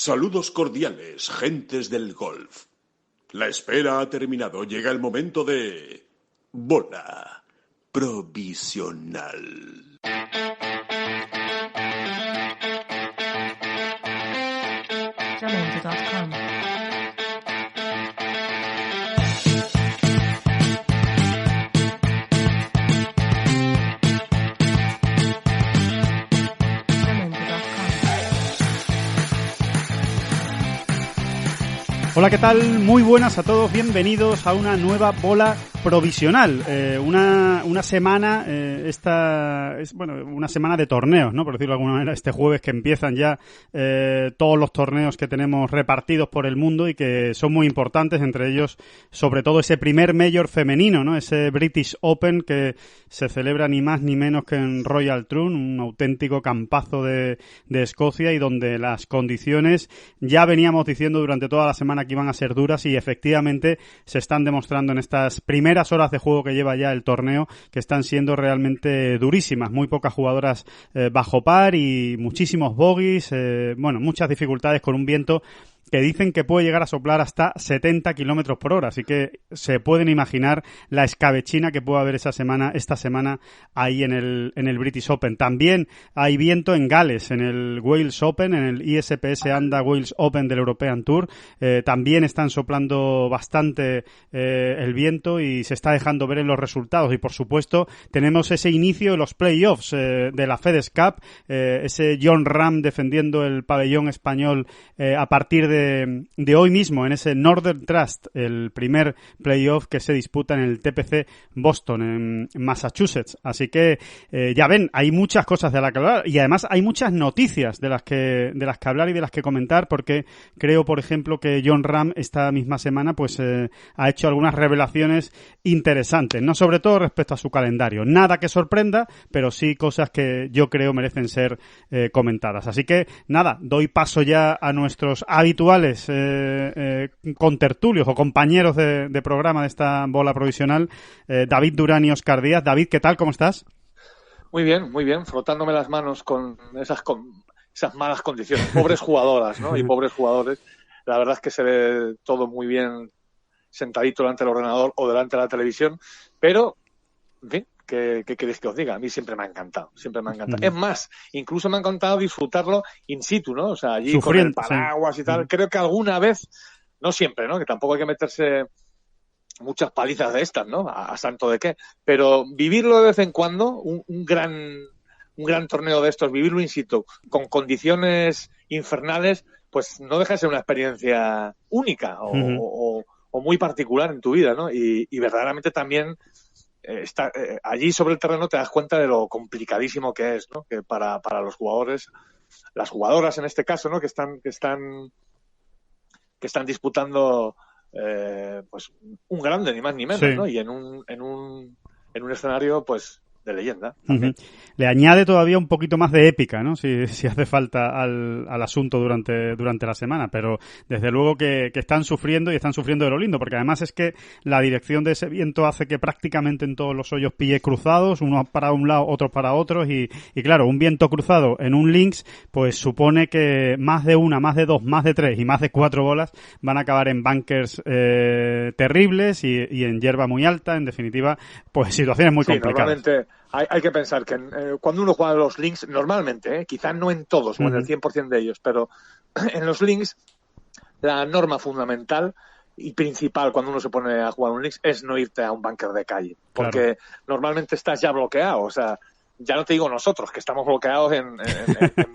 Saludos cordiales, gentes del golf. La espera ha terminado. Llega el momento de... bola provisional. Jamendo.com. Hola, ¿qué tal? Muy buenas a todos, bienvenidos a una nueva bola provisional. Una semana, esta es una semana de torneos, ¿no? Por decirlo de alguna manera, este jueves que empiezan ya todos los torneos que tenemos repartidos por el mundo y que son muy importantes, entre ellos, sobre todo ese primer Major femenino, ¿no? Ese British Open que se celebra ni más ni menos que en Royal Troon, un auténtico campazo de Escocia y donde las condiciones ya veníamos diciendo durante toda la semana que iban a ser duras y efectivamente se están demostrando en estas primeras horas de juego que lleva ya el torneo, que están siendo realmente durísimas. Muy pocas jugadoras bajo par y muchísimos bogies, muchas dificultades con un viento que dicen que puede llegar a soplar hasta 70 kilómetros por hora, así que se pueden imaginar la escabechina que puede haber esta semana ahí en el British Open. También hay viento en Gales, en el Wales Open, en el ISPS Anda Wales Open del European Tour. También están soplando bastante el viento y se está dejando ver en los resultados. Y por supuesto tenemos ese inicio de los playoffs de la FedEx Cup, ese Jon Rahm defendiendo el pabellón español a partir de hoy mismo en ese Northern Trust, el primer playoff que se disputa en el TPC Boston, en Massachusetts. Así que ya ven, hay muchas cosas de las que hablar y además hay muchas noticias de las que hablar y de las que comentar, porque creo, por ejemplo, que Jon Rahm esta misma semana ha hecho algunas revelaciones interesantes, no sobre todo respecto a su calendario. Nada que sorprenda, pero sí cosas que yo creo merecen ser comentadas. Así que nada, doy paso ya a nuestros habituales contertulios o compañeros de programa de esta bola provisional, David Durán y Óscar Díaz. David, ¿qué tal? ¿Cómo estás? Muy bien, frotándome las manos con esas malas condiciones. Pobres jugadoras, ¿no? Y pobres jugadores. La verdad es que se ve todo muy bien sentadito delante del ordenador o delante de la televisión, pero, en fin, ¿qué queréis que os diga? A mí siempre me ha encantado. Es más, incluso me ha encantado disfrutarlo in situ, ¿no? O sea, allí sufriendo, con el paraguas y tal. Creo que alguna vez, no siempre, ¿no? Que tampoco hay que meterse muchas palizas de estas, ¿no? A santo de qué. Pero vivirlo de vez en cuando, un gran torneo de estos, vivirlo in situ, con condiciones infernales, pues no deja de ser una experiencia única o muy particular en tu vida, ¿no? Y verdaderamente también allí sobre el terreno te das cuenta de lo complicadísimo que es, ¿no? Que para los jugadores, las jugadoras en este caso, ¿no? Que están disputando pues un grande, ni más ni menos, sí, ¿no? Y en un escenario pues de leyenda. Le añade todavía un poquito más de épica, ¿no? Si hace falta al asunto durante la semana, pero desde luego que están sufriendo y están sufriendo de lo lindo, porque además es que la dirección de ese viento hace que prácticamente en todos los hoyos pille cruzados, unos para un lado, otros para otros, y claro, un viento cruzado en un links, pues supone que más de una, más de dos, más de tres y más de cuatro bolas van a acabar en bunkers terribles y en hierba muy alta. En definitiva, pues situaciones muy complicadas. Normalmente hay que pensar que cuando uno juega los links, normalmente, quizás no en todos o en el 100% de ellos, pero en los links la norma fundamental y principal cuando uno se pone a jugar un links es no irte a un bunker de calle, porque normalmente estás ya bloqueado, o sea, ya no te digo nosotros, que estamos bloqueados en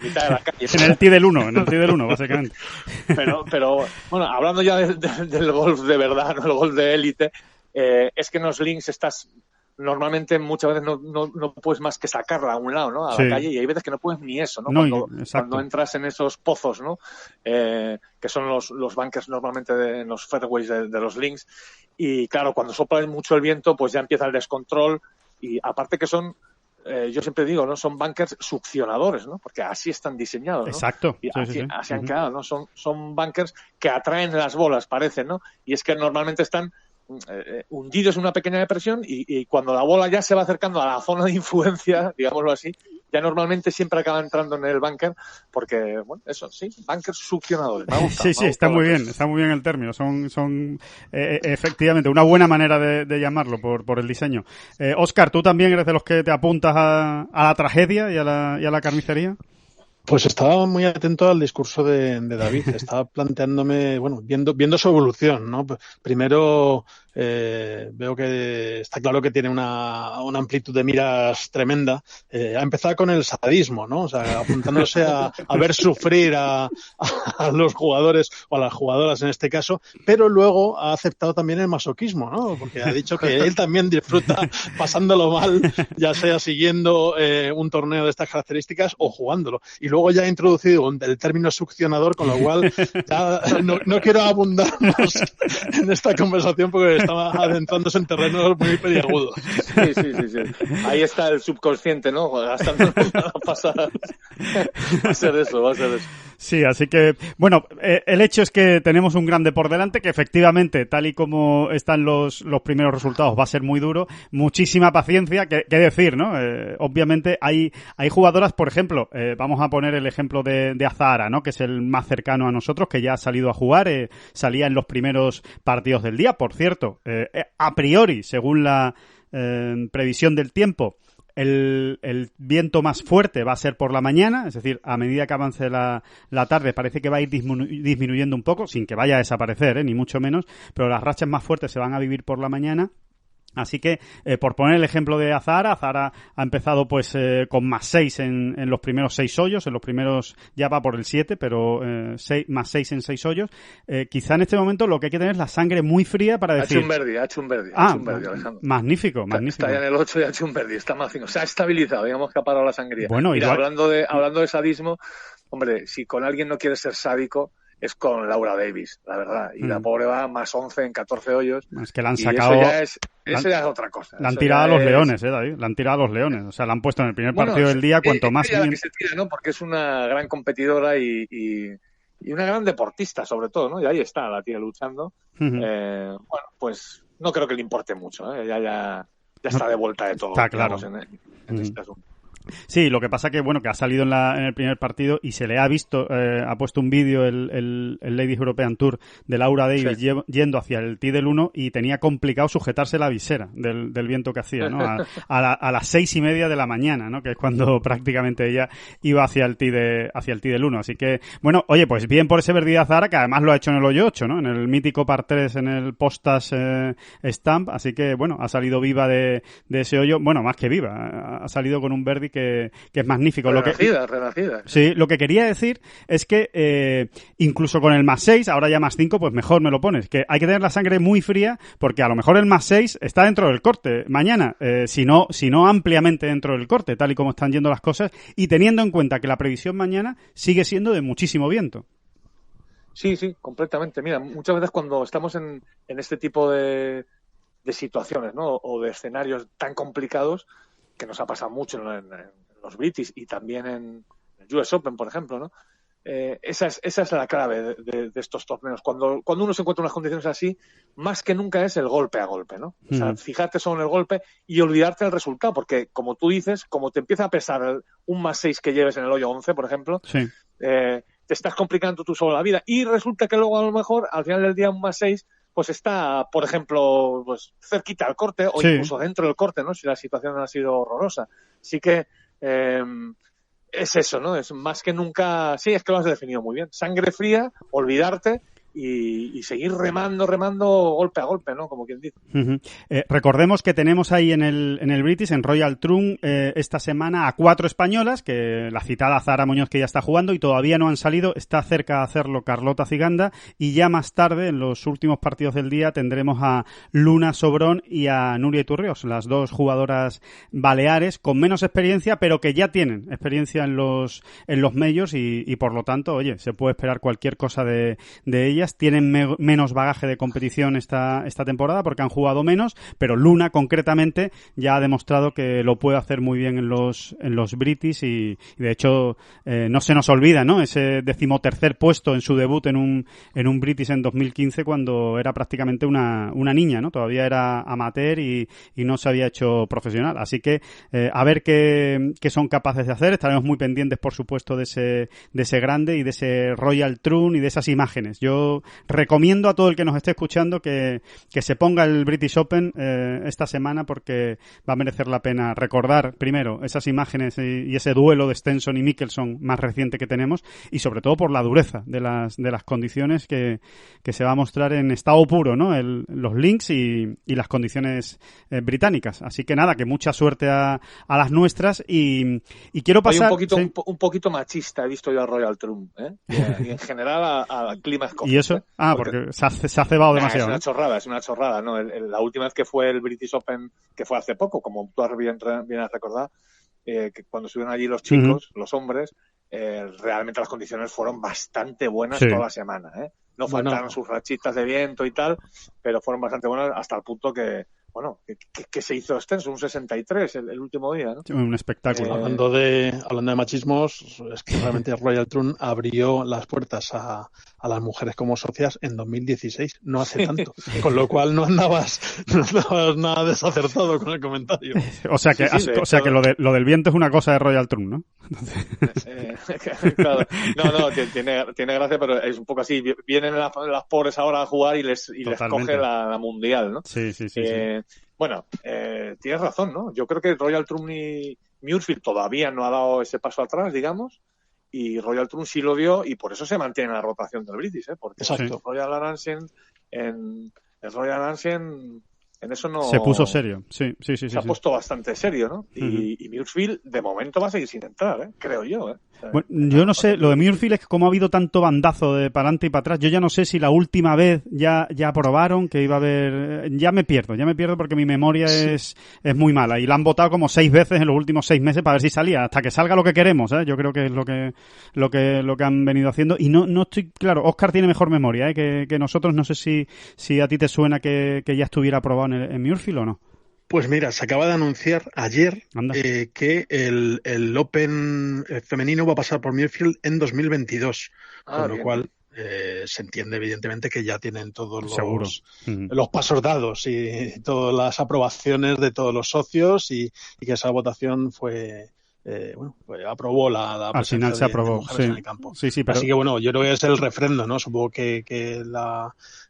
mitad de la calle. En el tee del 1, básicamente. Pero bueno, hablando ya del golf de verdad, no el golf de élite, es que en los links estás... Normalmente muchas veces no puedes más que sacarla a un lado, ¿no? A la calle, y hay veces que no puedes ni eso, ¿no? Cuando entras en esos pozos, ¿no? Que son los bunkers normalmente en los fairways de los links. Y claro, cuando sopla mucho el viento, pues ya empieza el descontrol. Y aparte que son, yo siempre digo, ¿no? Son bunkers succionadores, ¿no? Porque así están diseñados, ¿no? Exacto. Y así han quedado, ¿no? Son bunkers que atraen las bolas, parece, ¿no? Y es que normalmente están hundidos en una pequeña depresión y cuando la bola ya se va acercando a la zona de influencia, digámoslo así, ya normalmente siempre acaba entrando en el bunker, porque, bueno, eso sí, bunkers succionadores. Sí, está muy bien el término. Son efectivamente una buena manera de llamarlo por el diseño. Óscar, ¿tú también eres de los que te apuntas a la tragedia y a la carnicería? Pues estaba muy atento al discurso de David. Estaba planteándome, bueno, viendo su evolución, ¿no? Primero veo que está claro que tiene una amplitud de miras tremenda. Ha empezado con el sadismo, ¿no? O sea, apuntándose a ver sufrir a los jugadores o a las jugadoras en este caso, pero luego ha aceptado también el masoquismo, ¿no? Porque ha dicho que él también disfruta pasándolo mal, ya sea siguiendo un torneo de estas características o jugándolo. Y luego ya ha introducido el término succionador, con lo cual ya no quiero abundar más en esta conversación porque estaba adentrándose en terrenos muy peliagudos. Sí. Ahí está el subconsciente, ¿no? Gastando pasadas. Va a ser eso. Sí, así que, bueno, el hecho es que tenemos un grande por delante, que efectivamente, tal y como están los primeros resultados, va a ser muy duro. Muchísima paciencia, qué decir, ¿no? Obviamente hay jugadoras, por ejemplo, vamos a poner el ejemplo de Azahara, ¿no? Que es el más cercano a nosotros, que ya ha salido a jugar, salía en los primeros partidos del día. Por cierto, a priori, según la previsión del tiempo, el viento más fuerte va a ser por la mañana, es decir, a medida que avance la tarde parece que va a ir disminuyendo un poco, sin que vaya a desaparecer, ni mucho menos, pero las rachas más fuertes se van a vivir por la mañana. Así que, por poner el ejemplo de Azahara ha empezado pues con más 6 en los primeros 6 hoyos, en los primeros ya va por el 7, pero más 6 en 6 hoyos. Quizá en este momento lo que hay que tener es la sangre muy fría para decir... Ha hecho un verdi, Alejandro. Magnífico. Está ya en el 8 y ha hecho un verdi, está más fino. Se ha estabilizado, digamos que ha parado la sangría. Bueno, mira, hablando de sadismo, hombre, si con alguien no quieres ser sádico, es con Laura Davis, la verdad. Y la pobre va más 11 en 14 hoyos. Es que la han sacado... Eso ya es otra cosa. La han tirado a los leones, David. La han tirado a los leones. O sea, la han puesto en el primer partido del día, cuanto más... Que se tira, ¿no? Porque es una gran competidora y una gran deportista, sobre todo, ¿no? Y ahí está, la tía luchando. Bueno, pues no creo que le importe mucho, ¿eh? Ya está de vuelta de todo. Está claro. En este asunto. Sí, lo que pasa que ha salido en el primer partido y se le ha visto, ha puesto un vídeo el Ladies European Tour de Laura Davis yendo hacia el tee del 1 y tenía complicado sujetarse la visera del viento que hacía, ¿no? A las 6:30 de la mañana, ¿no? Que es cuando prácticamente ella iba hacia el tee del 1. Así que, bueno, oye, pues bien por ese verdi de Azahara, que además lo ha hecho en el hoyo 8, ¿no? En el mítico par 3 en el Postas Stamp. Así que, bueno, ha salido viva de ese hoyo. Bueno, más que viva. Ha salido con un verdi que es magnífico. Renacida. Sí, lo que quería decir es que incluso con el más 6, ahora ya más 5, pues mejor me lo pones. Que hay que tener la sangre muy fría porque a lo mejor el más 6 está dentro del corte mañana, si no ampliamente dentro del corte, tal y como están yendo las cosas, y teniendo en cuenta que la previsión mañana sigue siendo de muchísimo viento. Sí, completamente. Mira, muchas veces cuando estamos en este tipo de situaciones, ¿no? O de escenarios tan complicados, que nos ha pasado mucho en los British y también en el US Open, por ejemplo, ¿no? Esa es la clave de estos torneos. Cuando uno se encuentra en unas condiciones así, más que nunca es el golpe a golpe, ¿no? O sea, fijarte solo en el golpe y olvidarte del resultado, porque como tú dices, como te empieza a pesar un más 6 que lleves en el hoyo 11, por ejemplo, te estás complicando tú solo la vida. Y resulta que luego a lo mejor, al final del día, un más 6 pues está, por ejemplo, pues cerquita al corte o incluso dentro del corte, ¿no? Si la situación ha sido horrorosa. Así que es eso, ¿no? Es más que nunca... Sí, es que lo has definido muy bien. Sangre fría, olvidarte y seguir remando golpe a golpe, ¿no? Como quien dice. Recordemos que tenemos ahí en el British, en Royal Troon, esta semana a 4 españolas, que la citada Azahara Muñoz, que ya está jugando y todavía no han salido, está cerca de hacerlo Carlota Ciganda, y ya más tarde, en los últimos partidos del día, tendremos a Luna Sobrón y a Nuria Iturrios, las dos jugadoras baleares con menos experiencia, pero que ya tienen experiencia en los majors y por lo tanto, oye, se puede esperar cualquier cosa de ellas. ellas tienen menos bagaje de competición esta temporada porque han jugado menos, pero Luna concretamente ya ha demostrado que lo puede hacer muy bien en los British y de hecho no se nos olvida, ¿no? Ese 13º puesto en su debut en un British en 2015 cuando era prácticamente una niña, ¿no? Todavía era amateur y no se había hecho profesional. Así que a ver qué son capaces de hacer. Estaremos muy pendientes, por supuesto, de ese grande y de ese Royal Troon y de esas imágenes. Yo recomiendo a todo el que nos esté escuchando que se ponga el British Open esta semana porque va a merecer la pena recordar primero esas imágenes y ese duelo de Stenson y Mickelson más reciente que tenemos y sobre todo por la dureza de las condiciones que se va a mostrar en estado puro, ¿no? Los links y las condiciones británicas. Así que nada, que mucha suerte a las nuestras y quiero pasar... Un poquito machista he visto yo a Royal Troon, y en general al clima escocés. ¿Y eso? Porque se ha cebado demasiado. Es una chorrada, ¿no? La última vez que fue el British Open, que fue hace poco, como tú bien has recordado, que cuando subieron allí los chicos, los hombres, realmente las condiciones fueron bastante buenas toda la semana, No faltaron sus rachitas de viento y tal, pero fueron bastante buenas hasta el punto que se hizo Stenson, un 63 el último día, ¿no? Un espectáculo. Hablando de machismos, es que realmente Royal Troon abrió las puertas a las mujeres como socias en 2016, no hace tanto. Con lo cual no andabas nada desacertado con el comentario. O sea que lo del viento es una cosa de Royal Troon, ¿no? Claro. No, tiene gracia, pero es un poco así. Vienen las pobres ahora a jugar y les coge la mundial, ¿no? Sí. Bueno, tienes razón, ¿no? Yo creo que Royal Troon y Muirfield todavía no ha dado ese paso atrás, digamos, y Royal Troon sí lo dio y por eso se mantiene en la rotación del British, porque Royal Ancient en eso no... Se puso serio, sí. Se ha puesto bastante serio, ¿no? Y Muirfield de momento va a seguir sin entrar, creo yo, Bueno, yo no sé, lo de Muirfield es que como ha habido tanto bandazo de para adelante y para atrás, yo ya no sé si la última vez ya aprobaron que iba a haber... Ya me pierdo porque mi memoria es muy mala y la han votado como 6 veces en los últimos 6 meses para ver si salía, hasta que salga lo que queremos, Yo creo que es lo que han venido haciendo y no estoy claro. Oscar tiene mejor memoria, que nosotros. No sé si a ti te suena que ya estuviera aprobado en Muirfield o no. Pues mira, se acaba de anunciar ayer que el Open femenino va a pasar por Muirfield en 2022, con lo cual se entiende evidentemente que ya tienen todos los pasos dados y todas las aprobaciones de todos los socios y que esa votación fue... aprobó la al final se aprobó, de mujeres en el campo. Sí, pero... Así que bueno, yo creo que es el refrendo, ¿no? Supongo que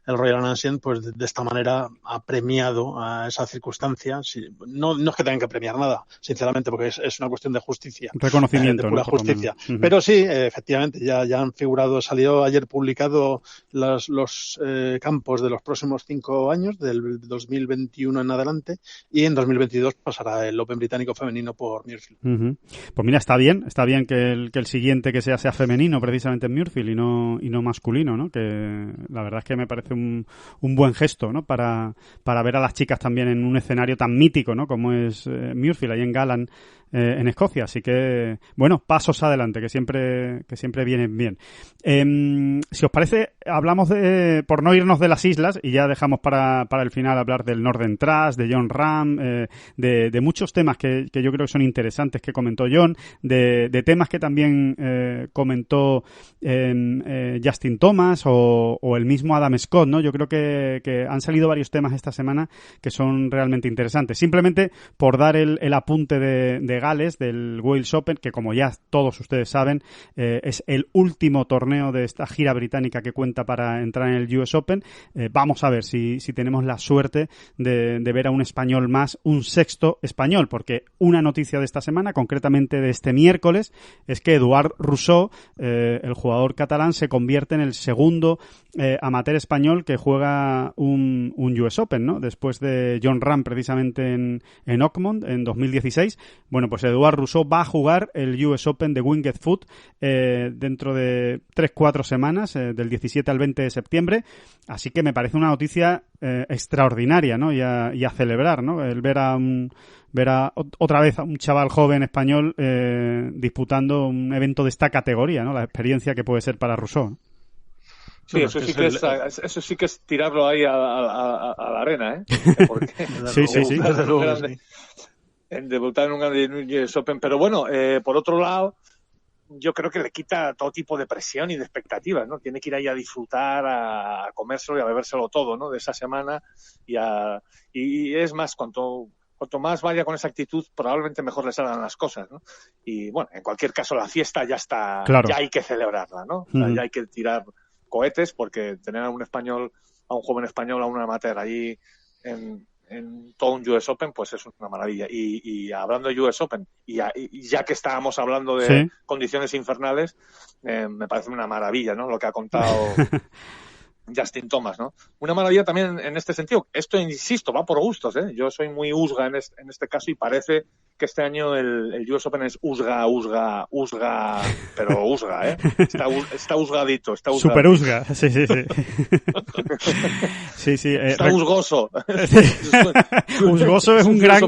el Royal Ancient, pues de esta manera ha premiado a esa circunstancia. Sí, no es que tengan que premiar nada, sinceramente, porque es una cuestión de justicia. Reconocimiento, de pura justicia. Pero sí, efectivamente, ya han figurado, salió ayer publicado los campos de los próximos 5 años, del 2021 en adelante, y en 2022 pasará el Open británico femenino por Muirfield. Pues mira, está bien que el siguiente que sea femenino precisamente en Muirfield y no masculino, ¿no? Que la verdad es que me parece un buen gesto, ¿no? Para ver a las chicas también en un escenario tan mítico, ¿no? Como es Muirfield, ahí en Gallan, en Escocia. Así que, bueno, pasos adelante, que siempre vienen bien. Si os parece, hablamos por no irnos de las islas, y ya dejamos para el final hablar del Northern Trust, de Jon Rahm, de muchos temas que yo creo que son interesantes que comentó Jon, de temas que también comentó Justin Thomas o el mismo Adam Scott, ¿no? Yo creo que han salido varios temas esta semana que son realmente interesantes. Simplemente por dar el apunte de Gales, del Wales Open, que como ya todos ustedes saben, es el último torneo de esta gira británica que cuenta para entrar en el US Open. Vamos a ver si tenemos la suerte de ver a un español más, un sexto español, porque una noticia de esta semana, concretamente de este miércoles, es que Eduard Rousseau, el jugador catalán, se convierte en el segundo amateur español que juega un US Open, ¿no? Después de Jon Rahm precisamente en Oakmont en 2016. Bueno, pues Eduard Rousseau va a jugar el US Open de Winged Foot dentro de 3-4 semanas, del 17 al 20 de septiembre. Así que me parece una noticia extraordinaria, ¿no? Y a celebrar, ¿no? El ver otra vez a un chaval joven español disputando un evento de esta categoría, ¿no? La experiencia que puede ser para Rousseau. Sí, eso sí que es tirarlo ahí a la arena, ¿eh? Porque sí. Debutar en un grande US Open. Pero bueno, por otro lado, yo creo que le quita todo tipo de presión y de expectativas, ¿no? Tiene que ir ahí a disfrutar, a comérselo y a bebérselo todo, ¿no? De esa semana y es más, cuanto más vaya con esa actitud, probablemente mejor le salgan las cosas, ¿no? Y bueno, en cualquier caso, la fiesta ya está, claro. Ya hay que celebrarla, ¿no? O sea, ya hay que tirar cohetes, porque tener a un joven español, a un amateur allí en todo un US Open, pues es una maravilla. Y hablando de US Open, y ya que estábamos hablando de condiciones infernales, me parece una maravilla, ¿no? Lo que ha contado Justin Thomas, ¿no? Una maravilla también en este sentido. Esto, insisto, va por gustos, ¿eh? Yo soy muy usga en este caso y parece que este año el US Open es usga, pero usga, ¿eh? Está usgadito, está usgadito. Super usga, sí. Sí. Está usgoso. Usgoso es un gran...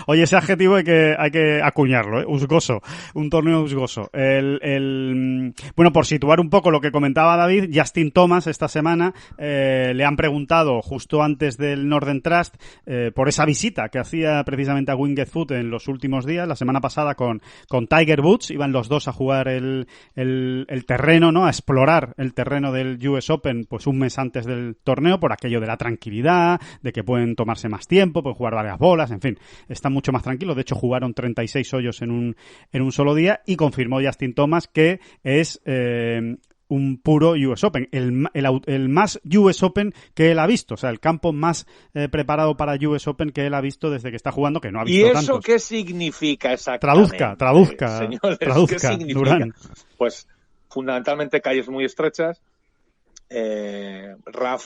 Oye, ese adjetivo hay que acuñarlo, ¿eh? Usgoso, un torneo usgoso. Bueno, por situar un poco lo que comentaba David, Justin Thomas esta semana le han preguntado justo antes del Northern Trust por esa visita que hacía precisamente a Winged Foot en los últimos días. La semana pasada con Tiger Woods iban los dos a jugar el terreno, ¿no? A explorar el terreno del US Open pues un mes antes del torneo, por aquello de la tranquilidad, de que pueden tomarse más tiempo, pueden jugar varias bolas, en fin, están mucho más tranquilos. De hecho, jugaron 36 hoyos en un solo día, y confirmó Justin Thomas que es un puro US Open, el más US Open que él ha visto, o sea, el campo más preparado para US Open que él ha visto desde que está jugando, que no ha visto tantos. ¿Y eso qué significa exactamente? Traduzca, señores, ¿qué significa? Durán. Pues fundamentalmente calles muy estrechas, rough,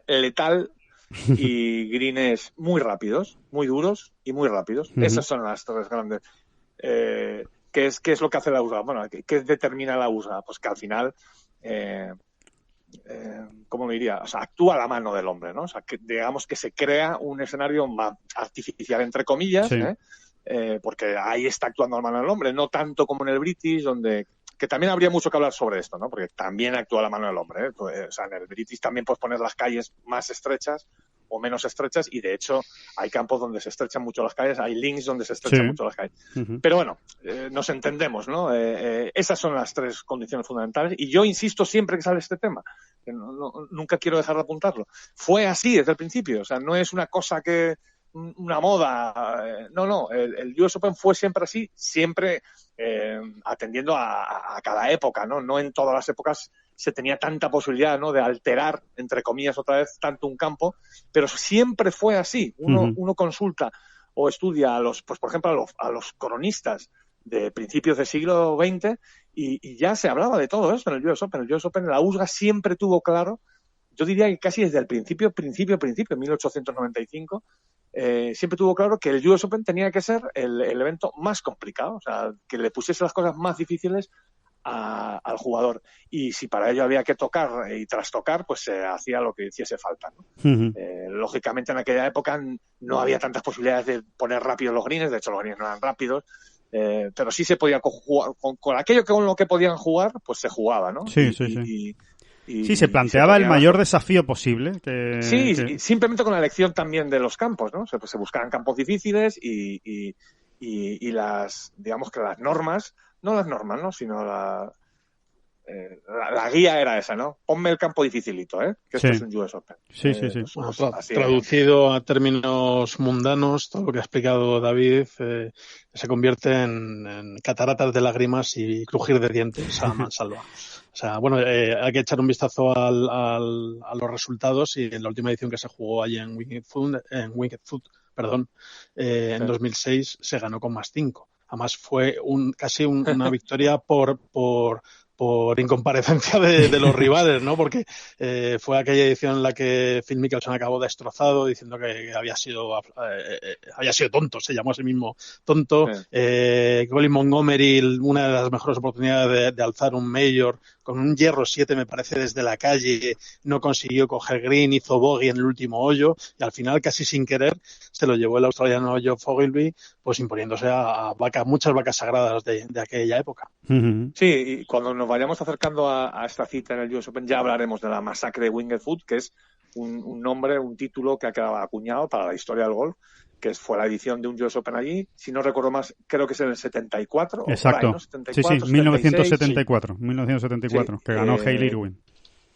letal, y greens muy rápidos, muy duros y muy rápidos. Esas son las tres grandes. ¿Qué es lo que hace la USGA? Bueno, ¿qué determina la USGA? Pues que al final, ¿cómo lo diría? O sea, actúa a la mano del hombre, ¿no? O sea, que digamos que se crea un escenario más artificial, entre comillas, sí. Porque ahí está actuando a la mano del hombre, no tanto como en el British, que también habría mucho que hablar sobre esto, ¿no? Porque también actúa a la mano del hombre, ¿eh? Pues, o sea, en el British también puedes poner las calles más estrechas o menos estrechas, y de hecho hay campos donde se estrechan mucho las calles, hay links donde se estrechan mucho las calles. Pero bueno, nos entendemos, ¿no? Esas son las tres condiciones fundamentales, y yo insisto siempre que sale este tema, que nunca quiero dejar de apuntarlo. Fue así desde el principio, o sea, no es una cosa una moda, no, el US Open fue siempre así, siempre atendiendo a cada época, ¿no? No en todas las épocas se tenía tanta posibilidad, ¿no? De alterar, entre comillas, otra vez tanto un campo, pero siempre fue así. Uno consulta o estudia pues por ejemplo a los cronistas de principios del siglo XX y ya se hablaba de todo eso en el US Open. El US Open, la USGA siempre tuvo claro, yo diría que casi desde el principio, en 1895, siempre tuvo claro que el US Open tenía que ser el evento más complicado, o sea, que le pusiese las cosas más difíciles al jugador, y si para ello había que tocar y trastocar, pues se hacía lo que hiciese falta, ¿no? Lógicamente en aquella época no había tantas posibilidades de poner rápidos los greens, de hecho los greens no eran rápidos, pero sí se podía jugar con aquello con lo que podían jugar, pues se jugaba, ¿no? Sí. Sí, se planteaba el mayor desafío posible. Simplemente con la elección también de los campos, ¿no? Se buscaban campos difíciles y las, digamos que las normas, no las normas, ¿no? Sino la guía era esa, ¿no? Ponme el campo dificilito, que esto es un US Open. Sí. Bueno, traducido a términos mundanos, todo lo que ha explicado David se convierte en cataratas de lágrimas y crujir de dientes a mansalva. O sea, bueno, hay que echar un vistazo a los resultados, y en la última edición que se jugó allí en Winged Foot, en 2006 se ganó con +5. Además fue casi una victoria por incomparecencia de los rivales, ¿no? Porque fue aquella edición en la que Phil Mickelson acabó destrozado, diciendo que había sido tonto, se llamó a sí mismo tonto. Colin Montgomery, una de las mejores oportunidades de alzar un Major, con un hierro 7, me parece, desde la calle, no consiguió coger green, hizo bogey en el último hoyo y al final, casi sin querer, se lo llevó el australiano Geoff Ogilvy, pues imponiéndose a muchas vacas sagradas de aquella época. Sí, y cuando nos vayamos acercando a esta cita en el US Open ya hablaremos de la masacre de Winged Foot, que es un nombre, un título que ha quedado acuñado para la historia del golf, que fue la edición de un US Open allí, si no recuerdo más, creo que es en el 74. Exacto. Ahí, ¿no? 74, sí, 1974, sí. 1974, Sí. Que ganó Hale Irwin.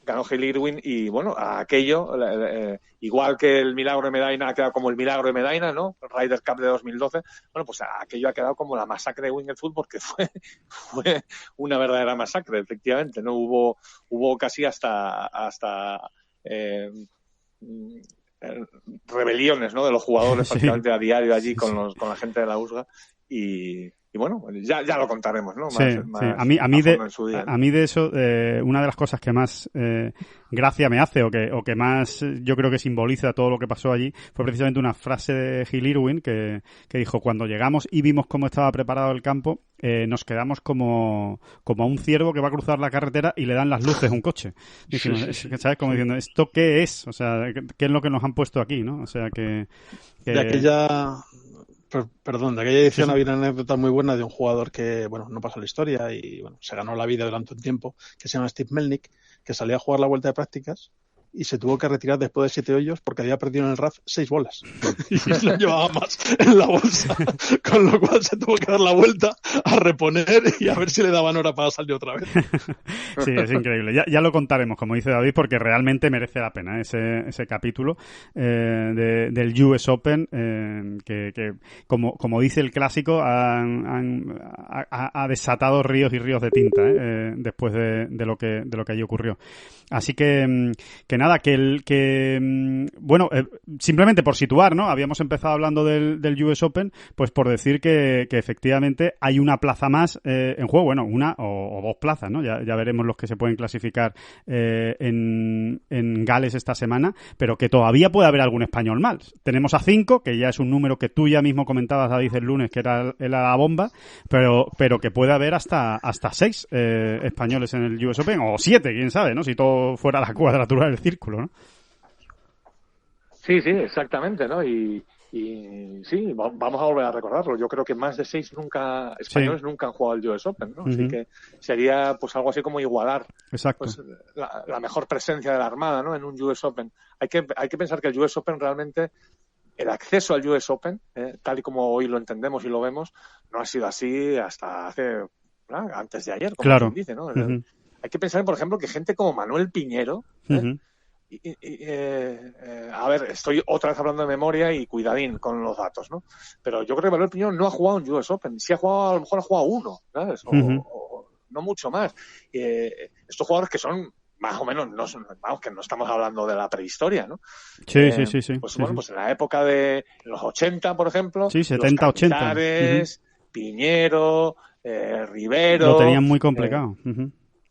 Ganó Hale Irwin y, bueno, aquello, igual que el Milagro de Medina ha quedado como el Milagro de Medina, ¿no? El Ryder Cup de 2012, bueno, pues aquello ha quedado como la masacre de Winged Foot porque fue una verdadera masacre, efectivamente, ¿no? Hubo casi hasta rebeliones, ¿no? De los jugadores prácticamente a diario allí con la gente de la USGA y bueno, ya lo contaremos, ¿no? Sí. A mí de eso, una de las cosas que más gracia me hace o que más yo creo que simboliza todo lo que pasó allí fue precisamente una frase de Hale Irwin que dijo: cuando llegamos y vimos cómo estaba preparado el campo, nos quedamos como a un ciervo que va a cruzar la carretera y le dan las luces a un coche. Diciendo, ¿sabes? Como diciendo, ¿esto qué es? O sea, ¿qué es lo que nos han puesto aquí, no? O sea, que... De aquella... Perdón, de aquella edición había una anécdota muy buena de un jugador que, bueno, no pasó la historia y, bueno, se ganó la vida durante un tiempo, que se llama Steve Melnick, que salía a jugar la vuelta de prácticas y se tuvo que retirar después de 7 hoyos porque había perdido en el RAF 6 bolas y lo llevaba más en la bolsa, con lo cual se tuvo que dar la vuelta a reponer y a ver si le daban hora para salir otra vez. Sí, es increíble. Ya lo contaremos, como dice David, porque realmente merece la pena ese capítulo del US Open, que como dice el clásico, ha desatado ríos y ríos de tinta después de lo que allí ocurrió. Así que nada, bueno, simplemente por situar, ¿no? Habíamos empezado hablando del US Open, pues por decir que efectivamente hay una plaza más en juego, bueno, una o dos plazas, ¿no? Ya veremos los que se pueden clasificar en Gales esta semana, pero que todavía puede haber algún español más. Tenemos a 5, que ya es un número que tú ya mismo comentabas, David, el lunes, que era la bomba, pero que puede haber hasta 6 españoles en el US Open, o 7, quién sabe, ¿no? Si todo fuera la cuadratura del círculo, ¿no? Sí, exactamente, ¿no? Y sí, vamos a volver a recordarlo. Yo creo que más de 6 españoles nunca han jugado el US Open, ¿no? Uh-huh. Así que sería pues algo así como igualar pues, la mejor presencia de la Armada, ¿no? En un US Open. Hay que pensar que el US Open realmente, el acceso al US Open, tal y como hoy lo entendemos y lo vemos, no ha sido así hasta antes de ayer, como quien dice, ¿no? Uh-huh. Hay que pensar, por ejemplo, que gente como Manuel Piñero, uh-huh. A ver, estoy otra vez hablando de memoria y cuidadín con los datos, ¿no? Pero yo creo que Manuel Piñero no ha jugado en US Open. Si ha jugado, a lo mejor ha jugado uno, ¿sabes? O no mucho más. Estos jugadores que son más o menos, que no estamos hablando de la prehistoria, ¿no? Sí. Pues bueno, pues en la época de los 80, por ejemplo. Sí, 70, 80. Piñero, Rivero. Lo tenían muy complicado.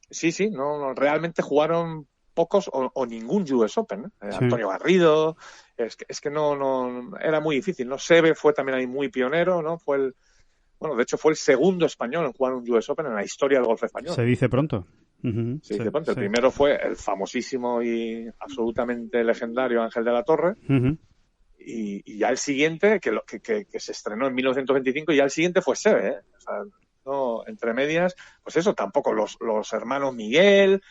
Sí, no, realmente jugaron pocos o ningún US Open, Antonio Garrido, es que no era muy difícil, ¿no? Seve fue también ahí muy pionero, ¿no? De hecho fue el segundo español en jugar un US Open en la historia del golf español. Se dice pronto. Uh-huh. Se dice pronto. El primero fue el famosísimo y absolutamente legendario Ángel de la Torre. Uh-huh. Y ya el siguiente, que se estrenó en 1925, y ya el siguiente fue Seve, ¿eh? O sea, no, entre medias, pues eso, tampoco los hermanos Miguel,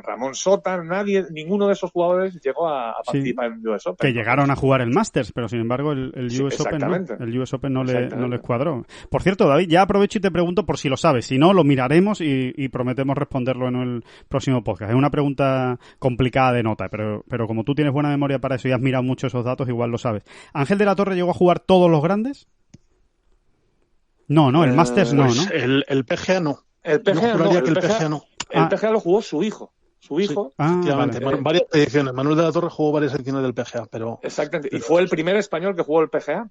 Ramón Sota, ninguno de esos jugadores llegó a participar en el US Open. Que llegaron a jugar el Masters, pero sin embargo el US Open no. El US Open no les cuadró. Por cierto, David, ya aprovecho y te pregunto por si lo sabes. Si no, lo miraremos y prometemos responderlo en el próximo podcast. Es una pregunta complicada de nota, pero como tú tienes buena memoria para eso y has mirado mucho esos datos, igual lo sabes. ¿Ángel de la Torre llegó a jugar todos los grandes? No, el Masters no, ¿no? El PGA no. El PGA no. El PGA no. El PGA lo jugó su hijo. Efectivamente. Vale. Varias ediciones. Manuel de la Torre jugó varias ediciones del PGA, pero... Exactamente. Y fue el primer español que jugó el PGA.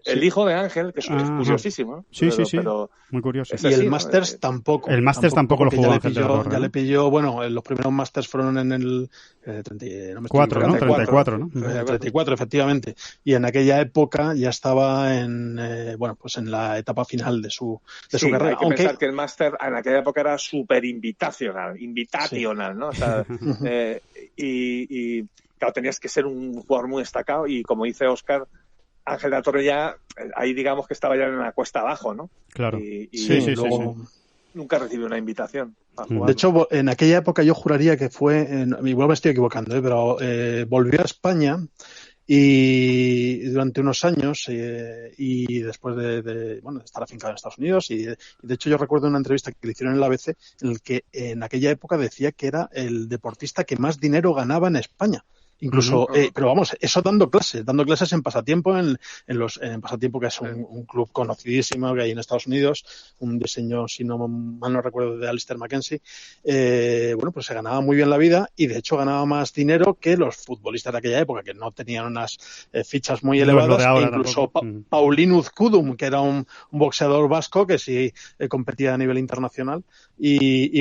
el hijo de Ángel, que es curiosísimo, ¿no? Sí, pero muy curioso. Y el Masters tampoco. El Masters tampoco lo jugó Ángel de la Torre. Ya le pilló, bueno, los primeros Masters fueron en el 34, ¿no? 34, efectivamente. Y en aquella época ya estaba en la etapa final de su carrera. Hay que pensar que el Master en aquella época era súper invitational, ¿no? O sea, y claro, tenías que ser un jugador muy destacado y, como dice Óscar, Ángel de la Torre ya, ahí digamos que estaba ya en la cuesta abajo, ¿no? Claro. Y luego... Nunca recibió una invitación a jugar. De hecho, en aquella época yo juraría que fue, igual me estoy equivocando, pero volvió a España y durante unos años y después de estar afincado en Estados Unidos y de hecho yo recuerdo una entrevista que le hicieron en la ABC en el que en aquella época decía que era el deportista que más dinero ganaba en España. Incluso, pero vamos, eso dando clases en Pasatiempo, en Pasatiempo, que es un club conocidísimo que hay en Estados Unidos, un diseño, si no mal no recuerdo, de Alistair Mackenzie. Pues se ganaba muy bien la vida y de hecho ganaba más dinero que los futbolistas de aquella época, que no tenían unas fichas muy elevadas, e incluso Paulín Uzkudum, que era un boxeador vasco que sí competía a nivel internacional. Y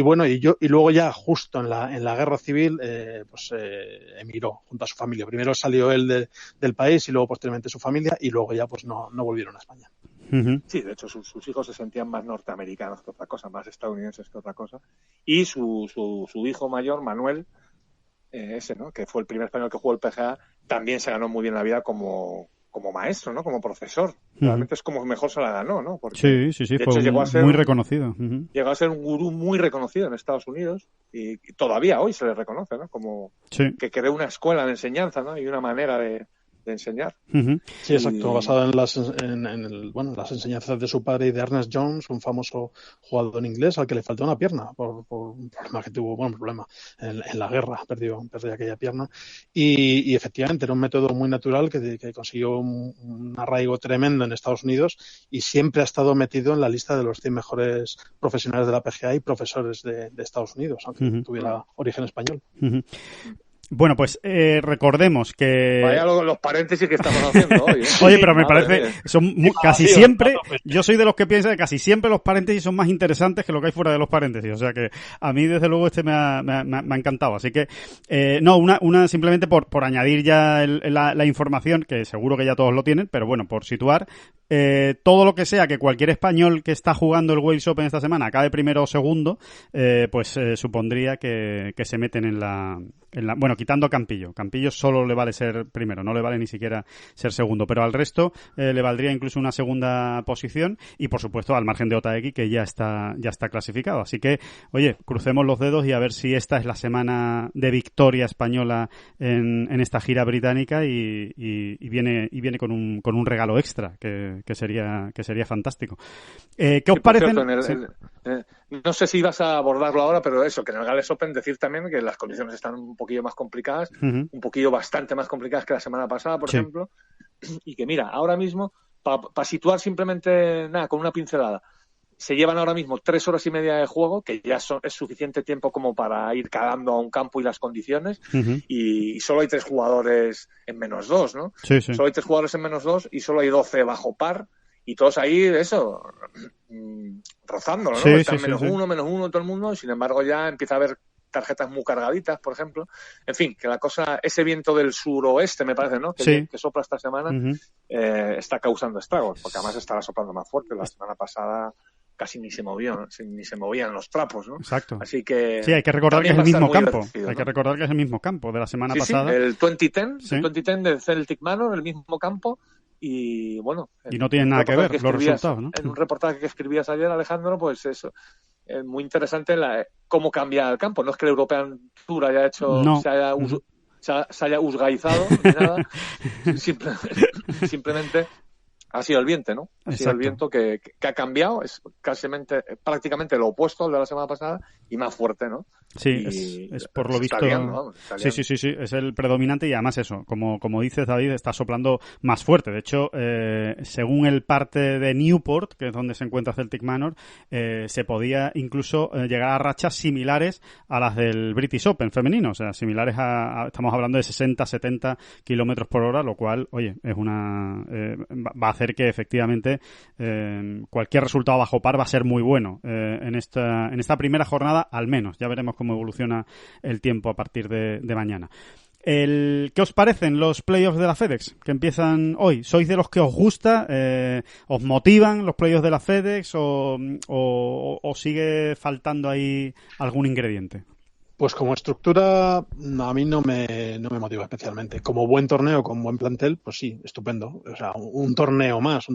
luego ya justo en la guerra civil, emigró junto a su familia. Primero salió él del país y luego posteriormente su familia y luego ya pues no volvieron a España. Sí, de hecho sus hijos se sentían más norteamericanos que otra cosa, más estadounidenses que otra cosa. Y su hijo mayor, Manuel, ¿no? Que fue el primer español que jugó el PGA, también se ganó muy bien la vida como maestro, ¿no? Como profesor. Realmente es como mejor se la ganó, ¿no? Porque, sí, de hecho, llegó a ser muy reconocido. Llegó a ser un gurú muy reconocido en Estados Unidos y todavía hoy se le reconoce, ¿no? Como que creó una escuela de enseñanza, ¿no? Y una manera de enseñar. Sí, exacto, basado en las enseñanzas de su padre y de Ernest Jones, un famoso jugador inglés al que le faltó una pierna por un problema que tuvo, un problema en la guerra, perdió aquella pierna y efectivamente era un método muy natural que consiguió un arraigo tremendo en Estados Unidos y siempre ha estado metido en la lista de los 100 mejores profesionales de la PGA y profesores de Estados Unidos, aunque tuviera origen español. Bueno, pues recordemos que... Vaya los paréntesis que estamos haciendo hoy. Oye, pero me parece... son casi siempre... Yo soy de los que piensa que casi siempre los paréntesis son más interesantes que lo que hay fuera de los paréntesis. O sea que a mí, desde luego, me ha encantado. Así que... una simplemente por añadir ya la información, que seguro que ya todos lo tienen, pero bueno, por situar... todo lo que sea que cualquier español que está jugando el Wales Open esta semana acabe primero o segundo, supondría que se meten en la quitando Campillo. Campillo solo le vale ser primero, no le vale ni siquiera ser segundo, pero al resto le valdría incluso una segunda posición y por supuesto al margen de Otaegui, que ya está clasificado. Así que, oye, crucemos los dedos y a ver si esta es la semana de victoria española en esta gira británica y viene con un regalo extra que sería fantástico. ¿Qué os parece? No sé si vas a abordarlo ahora, pero eso, que en el Gales Open decir también que las condiciones están un poquillo más complicadas, un poquillo bastante más complicadas que la semana pasada, por ejemplo, y que mira, ahora mismo, para situar simplemente nada, con una pincelada, se llevan ahora mismo 3 horas y media de juego, que ya es suficiente tiempo como para ir calando a un campo y las condiciones, y solo hay 3 jugadores en -2, ¿no? Sí. Solo hay 3 jugadores en -2 y solo hay 12 bajo par, y todos ahí, eso, rozándolo, ¿no? Están -1, todo el mundo, y sin embargo ya empieza a haber tarjetas muy cargaditas, por ejemplo. En fin, que la cosa, ese viento del suroeste, me parece, ¿no? Que sopla esta semana, está causando estragos, porque además estará soplando más fuerte. La semana pasada casi ni se movían los trapos, ¿no? Exacto. Así que... Sí, hay que recordar que es el mismo campo. Hay que recordar que es el mismo campo de la semana pasada. Sí, el 2010 de Celtic Manor, el mismo campo. Y bueno, y no tienen nada que ver los resultados, ¿no? En un reportaje que escribías ayer, Alejandro, pues eso es muy interesante cómo cambia el campo. No es que el European Tour haya hecho se haya usgaizado ni nada, simplemente ha sido el viento, ¿no? Ha sido el viento que ha cambiado, es prácticamente lo opuesto al de la semana pasada y más fuerte, ¿no? Sí, es por lo visto. Sí, es el predominante y además eso, como dices, David, está soplando más fuerte. De hecho, según el parte de Newport, que es donde se encuentra Celtic Manor, se podía incluso llegar a rachas similares a las del British Open femenino, o sea, similares estamos hablando de 60-70 kilómetros por hora, lo cual, oye, es va a hacer que efectivamente cualquier resultado bajo par va a ser muy bueno en esta primera jornada, al menos. Ya veremos cómo evoluciona el tiempo a partir de mañana. ¿Qué os parecen los playoffs de la FedEx que empiezan hoy? ¿Sois de los que os gusta? ¿Os motivan los playoffs de la FedEx o sigue faltando ahí algún ingrediente? Pues como estructura a mí no me motiva especialmente. Como buen torneo, con buen plantel, pues sí, estupendo. O sea, un torneo más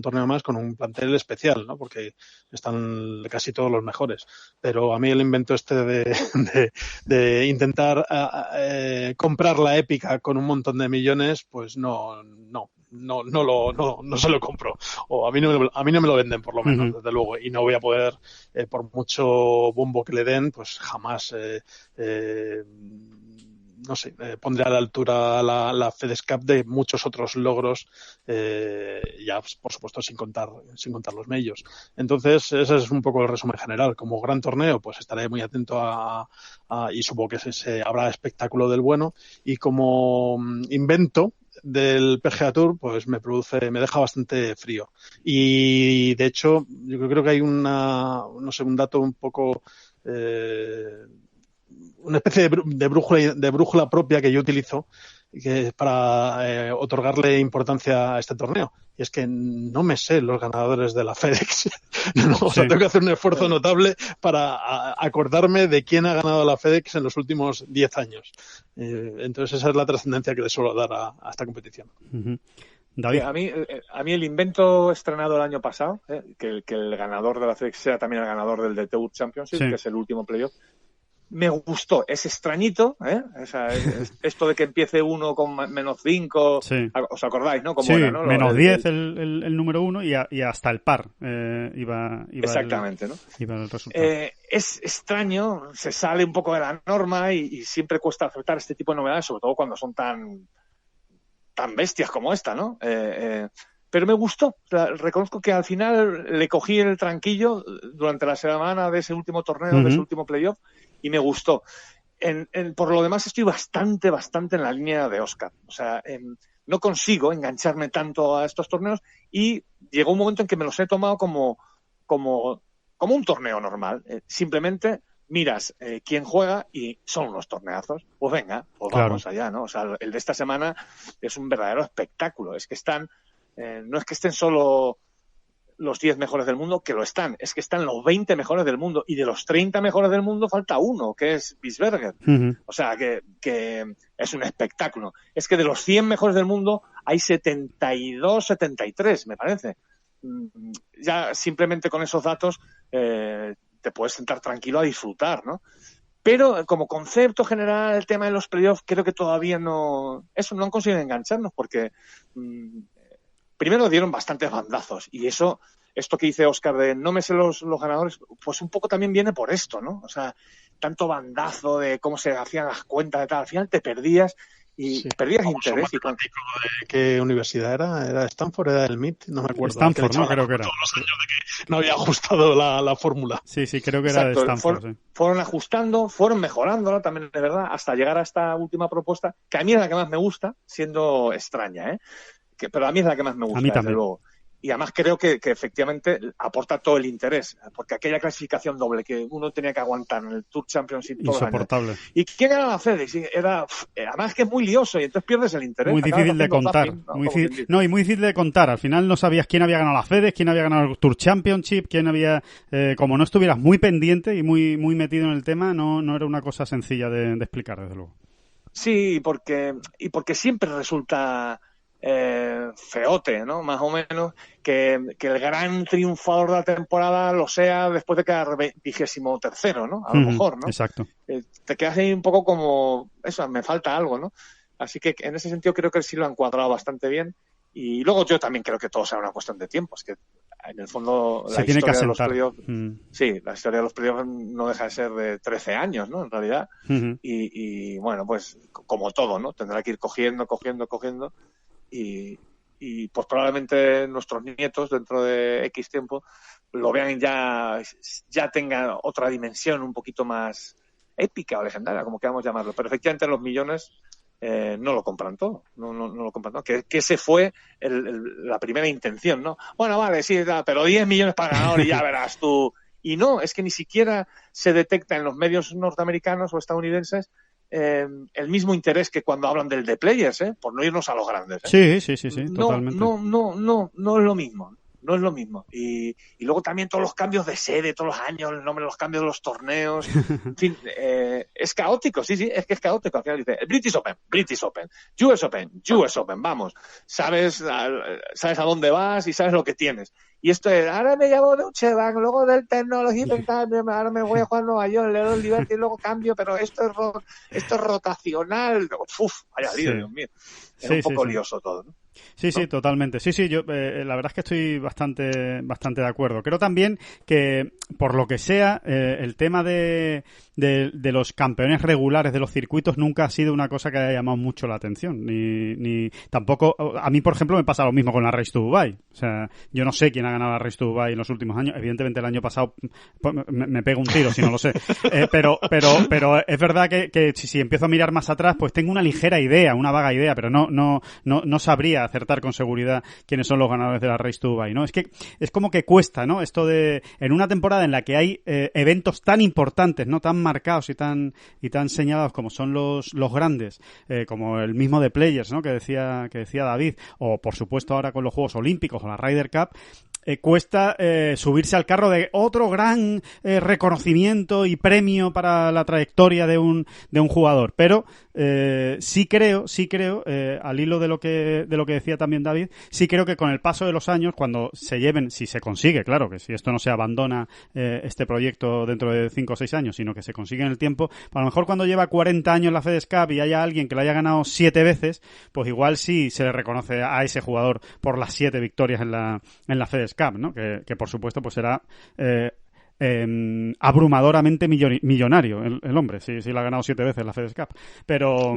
con un plantel especial, ¿no? Porque están casi todos los mejores. Pero a mí el invento de intentar comprar la épica con un montón de millones, pues no se lo compro, o a mí no me lo venden, por lo menos, desde luego, y no voy a poder, por mucho bombo que le den, pues jamás no sé, pondré a la altura la FedEx Cup de muchos otros logros, ya por supuesto sin contar los medios. Entonces ese es un poco el resumen general. Como gran torneo, pues estaré muy atento y supongo que habrá espectáculo del bueno, y como invento del PGA Tour, pues me deja bastante frío. Y de hecho, yo creo que hay un dato un poco, una especie de brújula propia que yo utilizo para otorgarle importancia a este torneo. Y es que no me sé los ganadores de la FedEx. O sea, tengo que hacer un esfuerzo notable para acordarme de quién ha ganado la FedEx en los últimos 10 años. Entonces esa es la trascendencia que le suelo dar a esta competición. Uh-huh. David. A mí el invento estrenado el año pasado, que el ganador de la FedEx sea también el ganador del DTU Championship, que es el último playoff, me gustó. Es extrañito, O sea, esto de que empiece uno con -5, ¿os acordáis, no? Como era, ¿no? -10 el número uno y hasta el par iba exactamente, ¿no? Iba el resultado. Es extraño, se sale un poco de la norma y siempre cuesta aceptar este tipo de novedades, sobre todo cuando son tan bestias como esta, ¿no? Pero me gustó. O sea, reconozco que al final le cogí el tranquillo durante la semana de ese último torneo, de ese último playoff, y me gustó. Por lo demás estoy bastante en la línea de Óscar. O sea, no consigo engancharme tanto a estos torneos y llegó un momento en que me los he tomado como un torneo normal. Simplemente miras quién juega y son unos torneazos. Pues venga, pues vamos allá, ¿no? O sea, el de esta semana es un verdadero espectáculo. Es que no es que estén solo los 10 mejores del mundo, que lo están, es que están los 20 mejores del mundo, y de los 30 mejores del mundo falta uno, que es Wiesberger. O sea, que es un espectáculo. Es que de los 100 mejores del mundo hay 72, 73, me parece. Ya simplemente con esos datos te puedes sentar tranquilo a disfrutar, ¿no? Pero como concepto general, el tema de los playoffs, creo que todavía no han conseguido engancharnos, porque primero dieron bastantes bandazos, y esto que dice Óscar de no me sé los ganadores, pues un poco también viene por esto, ¿no? O sea, tanto bandazo de cómo se hacían las cuentas de tal, al final te perdías y perdías interés. ¿De qué universidad era? ¿Era Stanford? ¿Era el MIT? No me acuerdo. Stanford, ¿no? Creo que era. Todos los años de que no había ajustado la fórmula. Sí, creo que era de Stanford. Fueron ajustando, fueron mejorándola también, de verdad, hasta llegar a esta última propuesta, que a mí es la que más me gusta, siendo extraña, pero a mí es la que más me gusta, desde luego. Y además creo que efectivamente aporta todo el interés, porque aquella clasificación doble que uno tenía que aguantar en el Tour Championship todo insoportable. El año. ¿Y quién ganaba la FedEx? Además que es muy lioso y entonces pierdes el interés. Muy difícil de contar. Y muy difícil de contar. Al final no sabías quién había ganado la FedEx, quién había ganado el Tour Championship, quién había... como no estuvieras muy pendiente y muy metido en el tema, no era una cosa sencilla de explicar, desde luego. Sí, porque siempre resulta... feote, ¿no? Más o menos, que el gran triunfador de la temporada lo sea después de quedar 23º, ¿no? A lo mejor, ¿no? Exacto. Te quedas ahí un poco como, eso, me falta algo, ¿no? Así que en ese sentido creo que sí lo han cuadrado bastante bien. Y luego yo también creo que todo será una cuestión de tiempo. Es que en el fondo se la tiene que historia de los asentar. playoffs, sí, la historia de los playoffs no deja de ser de 13 años, ¿no? En realidad. Y bueno, pues como todo, ¿no? Tendrá que ir cogiendo y pues probablemente nuestros nietos dentro de X tiempo lo vean ya tenga otra dimensión un poquito más épica o legendaria, como queramos llamarlo. Pero efectivamente los millones no lo compran todo, no lo compran todo. Que ese fue la primera intención, ¿no? Bueno, vale, sí, pero 10 millones para ganador y ya verás tú. Y no, es que ni siquiera se detecta en los medios norteamericanos o estadounidenses el mismo interés que cuando hablan del The Players, por no irnos a los grandes. Sí, totalmente. No es lo mismo. No es lo mismo. Y luego también todos los cambios de sede, todos los años, el nombre, los cambios de los torneos. En fin, es caótico, sí, es que es caótico. Al final dice British Open, US Open, vamos. Sabes a dónde vas y sabes lo que tienes. Y esto es, ahora me llamo Deutsche Bank, luego del Technology, ahora me voy a jugar a Nueva York, le doy el Liberty y luego cambio, pero esto es rotacional. Vaya lío, Dios mío. Es un poco lioso todo, ¿no? Sí, totalmente. Sí, yo la verdad es que estoy bastante de acuerdo. Creo también que, por lo que sea, el tema de los campeones regulares de los circuitos nunca ha sido una cosa que haya llamado mucho la atención. Ni tampoco, a mí, por ejemplo, me pasa lo mismo con la Race to Dubai. O sea, yo no sé quién ha ganado la Race to Dubai en los últimos años. Evidentemente el año pasado me pego un tiro si no lo sé. Pero es verdad que si empiezo a mirar más atrás, pues tengo una ligera idea, una vaga idea, pero no sabría acertar con seguridad quiénes son los ganadores de la Race to Dubai, ¿no? Es que es como que cuesta, ¿no? Esto de, en una temporada en la que hay eventos tan importantes, ¿no? Tan marcados y tan señalados como son los grandes, como el mismo de Players, ¿no? Que decía David, o por supuesto ahora con los Juegos Olímpicos o la Ryder Cup, cuesta subirse al carro de otro gran reconocimiento y premio para la trayectoria de un jugador, pero sí creo al hilo de lo que decía también David, sí creo que con el paso de los años, cuando se lleven, si se consigue, claro, que si esto no se abandona este proyecto dentro de 5 o 6 años, sino que se consigue en el tiempo, a lo mejor cuando lleva 40 años la FedEx Cup y haya alguien que lo haya ganado 7 veces, pues igual sí se le reconoce a ese jugador por las 7 victorias en la FedEx Cup, ¿no? Que por supuesto pues será abrumadoramente millonario el hombre, si le ha ganado 7 veces la FedEx Cup. Pero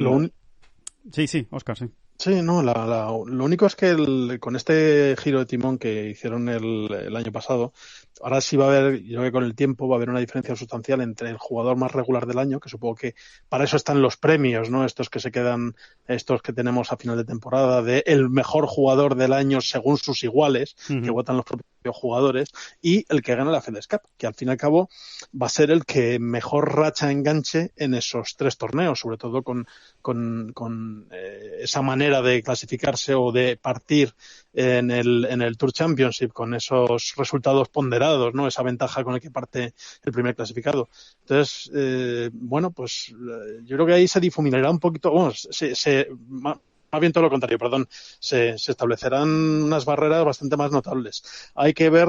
sí, Óscar, sí. Sí, no, lo único es que con este giro de timón que hicieron el año pasado, ahora sí va a haber, yo creo que con el tiempo va a haber una diferencia sustancial entre el jugador más regular del año, que supongo que para eso están los premios, ¿no? Estos que se quedan, estos que tenemos a final de temporada, de el mejor jugador del año según sus iguales, que votan los propios jugadores, y el que gana la FedEx Cup, que al fin y al cabo va a ser el que mejor racha enganche en esos 3 torneos, sobre todo con esa manera de clasificarse o de partir en el Tour Championship con esos resultados ponderados, ¿no? Esa ventaja con la que parte el primer clasificado. Entonces, pues yo creo que ahí se difuminará un poquito, más bien todo lo contrario, se establecerán unas barreras bastante más notables. Hay que ver,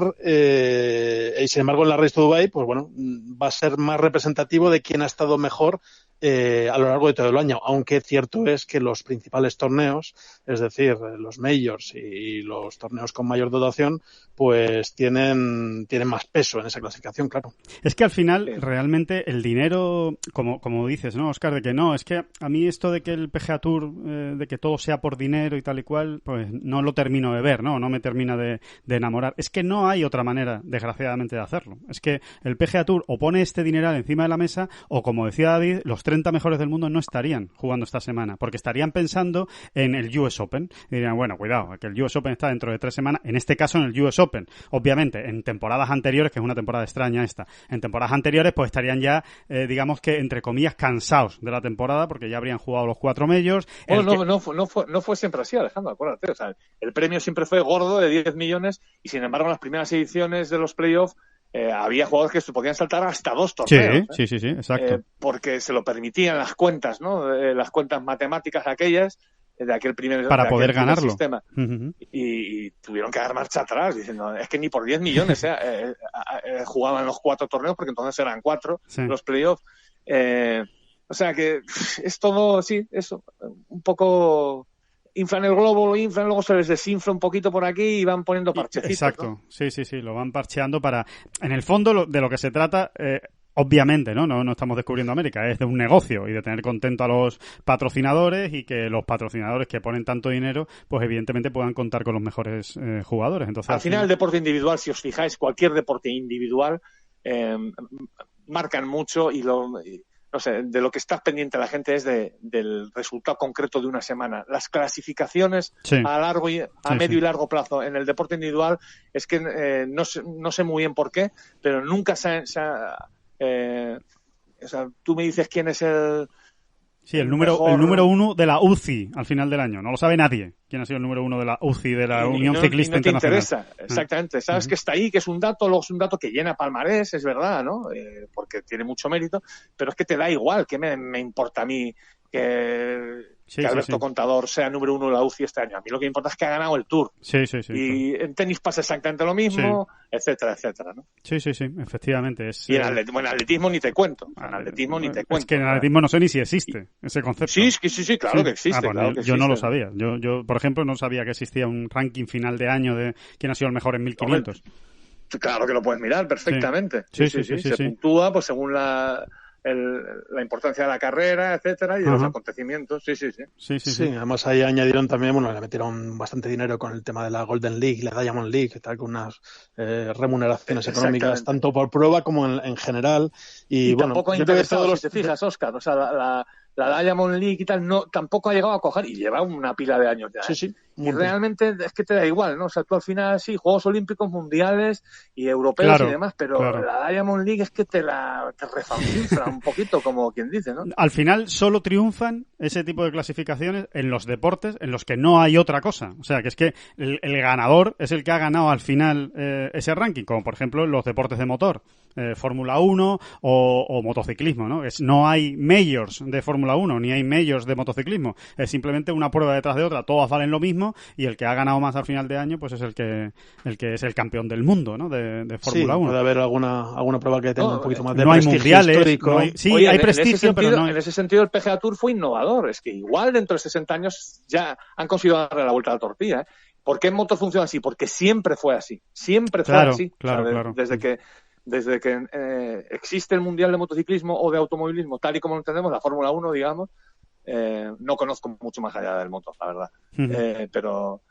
y sin embargo en la Race to Dubai, pues bueno, va a ser más representativo de quién ha estado mejor a lo largo de todo el año, aunque cierto es que los principales torneos, es decir, los majors y los torneos con mayor dotación, pues tienen más peso en esa clasificación, claro. Es que al final realmente el dinero, como dices, ¿no, Óscar? De que no, es que a mí esto de que el PGA Tour, de que todo sea por dinero y tal y cual, pues no lo termino de ver, no me termina de enamorar. Es que no hay otra manera, desgraciadamente, de hacerlo. Es que el PGA Tour o pone este dineral encima de la mesa, o como decía David, los 30 mejores del mundo no estarían jugando esta semana, porque estarían pensando en el US Open. Y dirían, bueno, cuidado, que el US Open está dentro de 3 semanas, en este caso en el US Open. Obviamente, en temporadas anteriores, que es una temporada extraña esta, en temporadas anteriores pues estarían ya, digamos que, entre comillas, cansados de la temporada, porque ya habrían jugado los 4 majors. No fue siempre así, Alejandro, acuérdate. O sea, el premio siempre fue gordo, de 10 millones, y sin embargo en las primeras ediciones de los playoffs había jugadores que podían saltar hasta 2 torneos. Sí, exacto. Porque se lo permitían las cuentas, ¿no? Las cuentas matemáticas aquellas de aquel primer para poder ganarlo sistema. Y tuvieron que dar marcha atrás diciendo, es que ni por 10 millones jugaban los 4 torneos, porque entonces eran 4 los playoffs. O sea que es todo, sí, eso, un poco inflan el globo, lo inflan, luego se les desinfla un poquito por aquí y van poniendo parchecitos. Exacto, ¿no? sí, lo van parcheando para... En el fondo, de lo que se trata... Obviamente, no estamos descubriendo América, es de un negocio y de tener contento a los patrocinadores y que los patrocinadores que ponen tanto dinero, pues evidentemente puedan contar con los mejores jugadores. Entonces, al final el deporte individual, si os fijáis, cualquier deporte individual marcan mucho y no sé, de lo que está pendiente la gente es del resultado concreto de una semana. Las clasificaciones a medio y largo plazo en el deporte individual es que no sé muy bien por qué, pero nunca o sea, tú me dices quién es el número 1 de la UCI al final del año. No lo sabe nadie quién ha sido el número 1 de la UCI, de la Unión Ciclista Internacional. No te interesa, exactamente. Sabes que está ahí, que es un dato, luego es un dato que llena palmarés, es verdad, ¿no? Porque tiene mucho mérito, pero es que te da igual. ¿Qué me importa a mí que Alberto Contador sea número 1 de la UCI este año? A mí lo que me importa es que ha ganado el Tour. Y en tenis pasa exactamente lo mismo, etcétera, ¿no? Sí, efectivamente. Y en atletismo ni te cuento. Es que en atletismo no sé ni si existe ese concepto. Sí, claro que existe. Yo no lo sabía. Yo, por ejemplo, no sabía que existía un ranking final de año de quién ha sido el mejor en 1500. Claro que lo puedes mirar perfectamente. Sí. Se puntúa pues según la importancia de la carrera, etcétera, y de los acontecimientos. Sí, además ahí añadieron también, le metieron bastante dinero con el tema de la Golden League, la Diamond League, tal, con unas remuneraciones económicas tanto por prueba como en general. Y bueno, tampoco ha interesado, si te fijas, Óscar, o sea, la Diamond League y tal, tampoco ha llegado a coger, y lleva una pila de años ya. Y realmente es que te da igual, ¿no? O sea, tú al final Juegos Olímpicos, Mundiales y Europeos y demás, pero la Diamond League es que te refanfifla un poquito, como quien dice, ¿no? Al final solo triunfan ese tipo de clasificaciones en los deportes en los que no hay otra cosa. O sea, que es que el ganador es el que ha ganado al final ese ranking, como por ejemplo en los deportes de motor, Fórmula 1 o motociclismo, ¿no? No hay majors de Fórmula 1 ni hay majors de motociclismo. Es simplemente una prueba detrás de otra, todas valen lo mismo y el que ha ganado más al final de año pues es el que es el campeón del mundo, ¿no? De Fórmula 1. Puede haber alguna prueba que tenga un poquito más de no prestigio hay mundiales, histórico. No hay, hay prestigio, pero no hay... En ese sentido el PGA Tour fue innovador. Es que igual dentro de 60 años ya han conseguido darle la vuelta a la tortilla, ¿eh? ¿Por qué en motor funciona así? Porque siempre fue así. Claro. Desde que existe el Mundial de Motociclismo o de Automovilismo, tal y como lo entendemos, la Fórmula 1, digamos, no conozco mucho más allá del motor, la verdad. Pero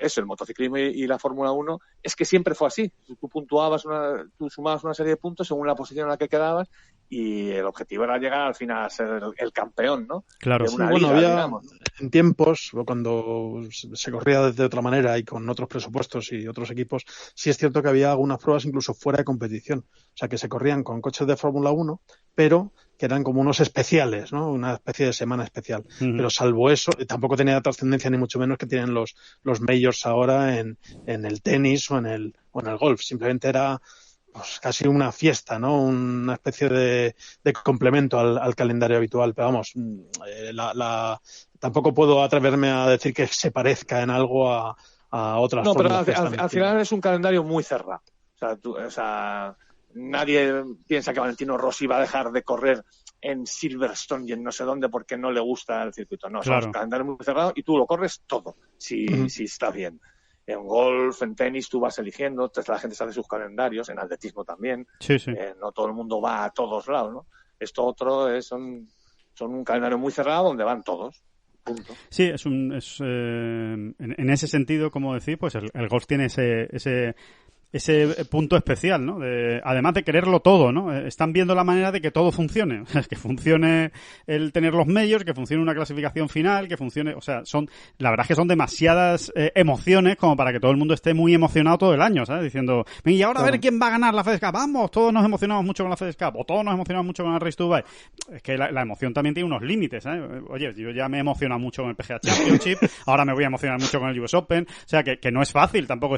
eso, el motociclismo y la Fórmula 1, es que siempre fue así. Tú tú sumabas una serie de puntos según la posición en la que quedabas y el objetivo era llegar al final a ser el campeón, ¿no? Claro. De una liga, digamos. En tiempos, cuando se corría de otra manera y con otros presupuestos y otros equipos, sí es cierto que había algunas pruebas incluso fuera de competición. O sea, que se corrían con coches de Fórmula 1, pero que eran como unos especiales, ¿no? Una especie de semana especial. Pero salvo eso, tampoco tenía trascendencia ni mucho menos que tienen los majors ahora en el tenis o en el golf. Simplemente era pues casi una fiesta, ¿no? Una especie de complemento al calendario habitual. Pero vamos, tampoco puedo atreverme a decir que se parezca en algo a otras fórmulas. No, pero al final es un calendario muy cerrado. O sea, nadie piensa que Valentino Rossi va a dejar de correr en Silverstone y en no sé dónde porque no le gusta el circuito. No, es un calendario muy cerrado y tú lo corres todo, si está bien. En golf, en tenis, tú vas eligiendo, la gente se hace sus calendarios, en atletismo también. No todo el mundo va a todos lados, ¿no? Esto otro son un calendario muy cerrado donde van todos. Punto. Sí, en ese sentido, como decir, pues el golf tiene ese punto especial, ¿no? Además de quererlo todo, ¿no? Están viendo la manera de que todo funcione. Que funcione el tener los medios, que funcione una clasificación final, que funcione... O sea, la verdad es que son demasiadas emociones como para que todo el mundo esté muy emocionado todo el año, ¿sabes? Diciendo, y ahora a ver quién va a ganar la FedEx Cup. Vamos, todos nos emocionamos mucho con la FedEx Cup, o todos nos emocionamos mucho con el Race to Dubai. Es que la emoción también tiene unos límites, ¿sabes? Oye, yo ya me he emocionado mucho con el PGA Championship, ahora me voy a emocionar mucho con el US Open. O sea, que no es fácil tampoco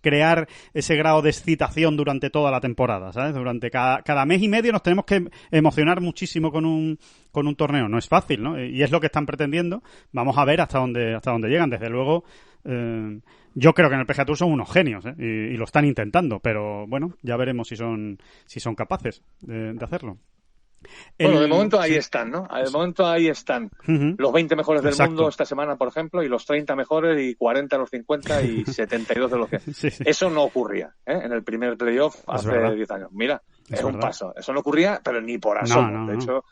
crear ese grado de excitación durante toda la temporada, ¿sabes? Durante cada mes y medio nos tenemos que emocionar muchísimo con un torneo. No es fácil, ¿no? Y es lo que están pretendiendo. Vamos a ver hasta dónde llegan. Desde luego, yo creo que en el PGA Tour son unos genios, ¿eh? Y lo están intentando, pero bueno, ya veremos si son capaces de hacerlo. Bueno, de momento ahí están, ¿no? De momento ahí están los 20 mejores del mundo esta semana, por ejemplo, y los 30 mejores, y 40 los 50 y 72 de los que... Sí. Eso no ocurría en el primer playoff hace 10 años. Mira, es un paso. Eso no ocurría, pero ni por asomo. No. De hecho,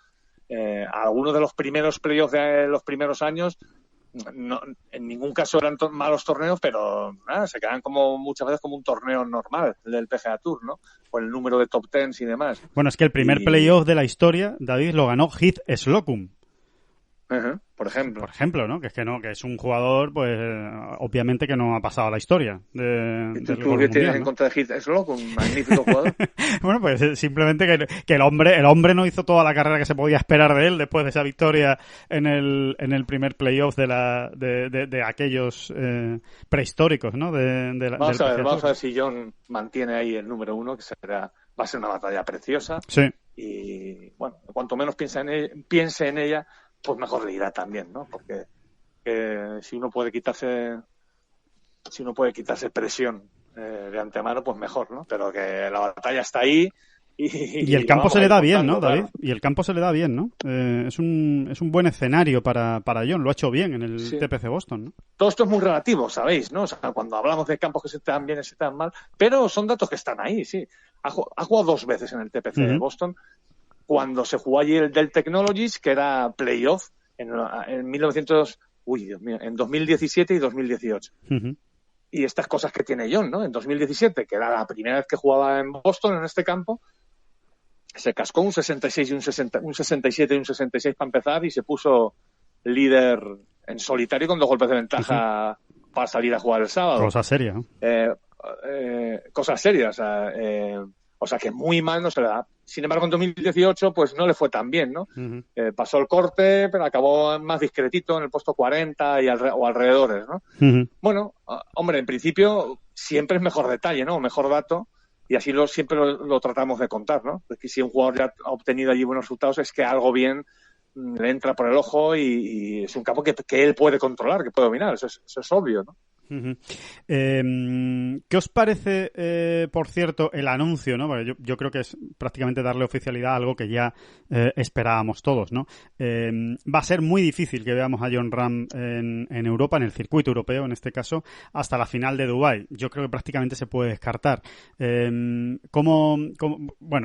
algunos de los primeros playoffs de los primeros años, no, en ningún caso eran malos torneos, pero se quedan como muchas veces como un torneo normal, el del PGA Tour, ¿no? Con el número de top tens y demás. Bueno, es que el primer playoff de la historia, David, lo ganó Heath Slocum. Por ejemplo, ¿no? Que es un jugador, pues, obviamente que no ha pasado a la historia del ¿Tú qué tienes en contra de Heath Slocum? Un magnífico jugador. Bueno, pues simplemente que el hombre no hizo toda la carrera que se podía esperar de él después de esa victoria en el primer playoff de aquellos prehistóricos, ¿no? Vamos a ver si John mantiene ahí el número 1, que va a ser una batalla preciosa. Sí. Y bueno, cuanto menos piense en ella, pues mejor le irá también, ¿no? Porque si uno puede quitarse presión de antemano, pues mejor, ¿no? Pero que la batalla está ahí y el campo se le da bien, ¿no, David? Y el campo se le da bien, ¿no? Es un buen escenario para John, lo ha hecho bien en el TPC Boston, ¿no? Todo esto es muy relativo, ¿sabéis? ¿No? O sea, cuando hablamos de campos que se te dan bien y se te dan mal, pero son datos que están ahí, sí. Ha jugado 2 veces en el TPC de Boston, cuando se jugó allí el Dell Technologies, que era playoff, en 2017 y 2018. Y estas cosas que tiene John, ¿no? En 2017, que era la primera vez que jugaba en Boston, en este campo, se cascó un 66 y un 67 y un 66 para empezar, y se puso líder en solitario con 2 golpes de ventaja para salir a jugar el sábado. Cosa seria, ¿no? Cosas serias, o sea que muy mal no se le da. Sin embargo, en 2018 pues no le fue tan bien, ¿no? Pasó el corte, pero acabó más discretito en el puesto 40 o alrededores, ¿no? Bueno, hombre, en principio siempre es mejor detalle, ¿no? Mejor dato, y así siempre lo tratamos de contar, ¿no? Porque si un jugador ya ha obtenido allí buenos resultados, es que algo bien le entra por el ojo y es un campo que él puede controlar, que puede dominar, eso es obvio, ¿no? ¿Qué os parece, por cierto, el anuncio, ¿no? Porque yo creo que es prácticamente darle oficialidad a algo que ya esperábamos todos, ¿no? Va a ser muy difícil que veamos a Jon Rahm en Europa, en el circuito europeo, en este caso, hasta la final de Dubái. Yo creo que prácticamente se puede descartar. Bueno,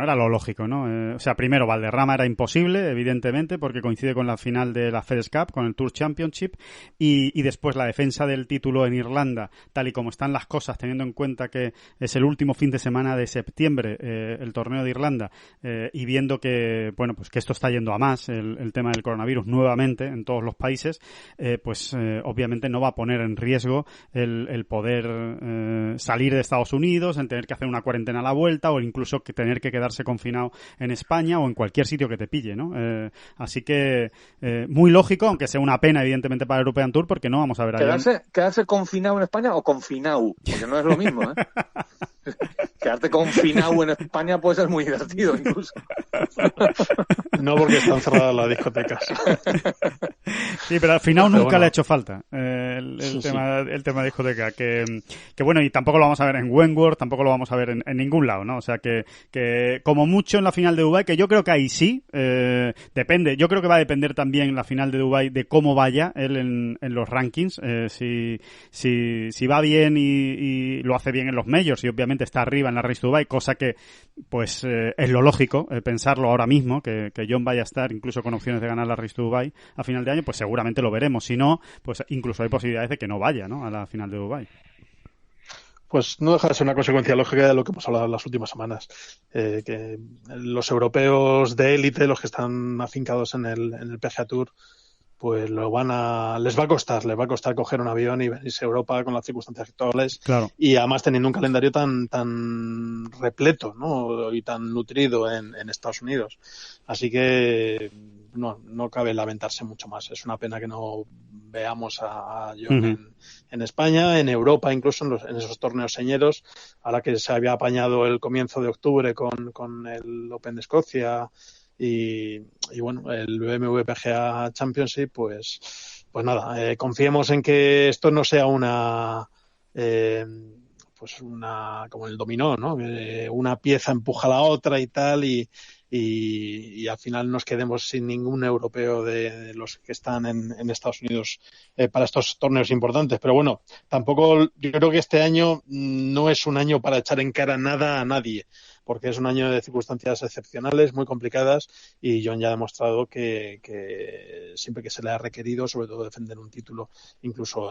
era lo lógico, ¿no? O sea, primero, Valderrama era imposible, evidentemente, porque coincide con la final de la FedEx Cup, con el Tour Championship, y después la defensa del título en Irlanda, tal y como están las cosas, teniendo en cuenta que es el último fin de semana de septiembre, el torneo de Irlanda, y viendo que, bueno, pues que esto está yendo a más, el tema del coronavirus nuevamente en todos los países, obviamente no va a poner en riesgo el poder salir de Estados Unidos, el tener que hacer una cuarentena a la vuelta, o incluso que tener que quedarse confinado en España o en cualquier sitio que te pille, ¿no? Así que muy lógico, aunque sea una pena evidentemente para el European Tour, porque no vamos a ver a quedarse confinado en España o confinado, porque no es lo mismo, ¿eh? Quedarte confinado en España puede ser muy divertido incluso. No, porque están cerradas las discotecas. Sí, pero al final nunca le ha hecho falta el tema de discoteca, que bueno, y tampoco lo vamos a ver en Wentworth, tampoco lo vamos a ver en ningún lado, ¿no? O sea que como mucho en la final de Dubái, que yo creo que ahí sí, depende, yo creo que va a depender también la final de Dubái de cómo vaya él en los rankings, si va bien y lo hace bien en los majors y obviamente está arriba en la Race to Dubai, cosa que pues es lo lógico, pensarlo ahora mismo, que John vaya a estar incluso con opciones de ganar la Race to Dubai a final de año, pues seguramente lo veremos. Si no, pues incluso hay posibilidades de que no vaya, ¿no?, a la final de Dubai. Pues no deja de ser una consecuencia lógica de lo que hemos hablado en las últimas semanas, que los europeos de élite, los que están afincados en el PGA Tour, pues les va a costar coger un avión y venirse a Europa con las circunstancias actuales. Claro. Y además teniendo un calendario tan repleto, ¿no?, y tan nutrido en Estados Unidos. Así que no cabe lamentarse mucho más. Es una pena que no veamos a John en España, en Europa, incluso en esos torneos señeros, a la que se había apañado el comienzo de octubre con el Open de Escocia y bueno, el BMW PGA Championship, pues nada, confiemos en que esto no sea como el dominó, ¿no? Una pieza empuja a la otra y tal, y y al final nos quedemos sin ningún europeo de los que están en Estados Unidos para estos torneos importantes. Pero bueno, tampoco, yo creo que este año no es un año para echar en cara nada a nadie, porque es un año de circunstancias excepcionales, muy complicadas, y John ya ha demostrado que siempre que se le ha requerido, sobre todo defender un título, incluso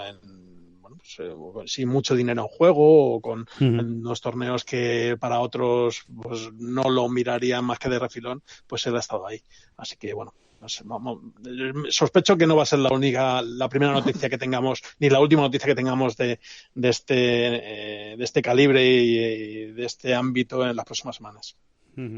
sin mucho dinero en juego o con unos torneos que para otros pues no lo mirarían más que de refilón, pues él ha estado ahí. Así que bueno, no sé, sospecho que no va a ser la primera noticia que tengamos, ni la última noticia que tengamos de este calibre y de este ámbito en las próximas semanas.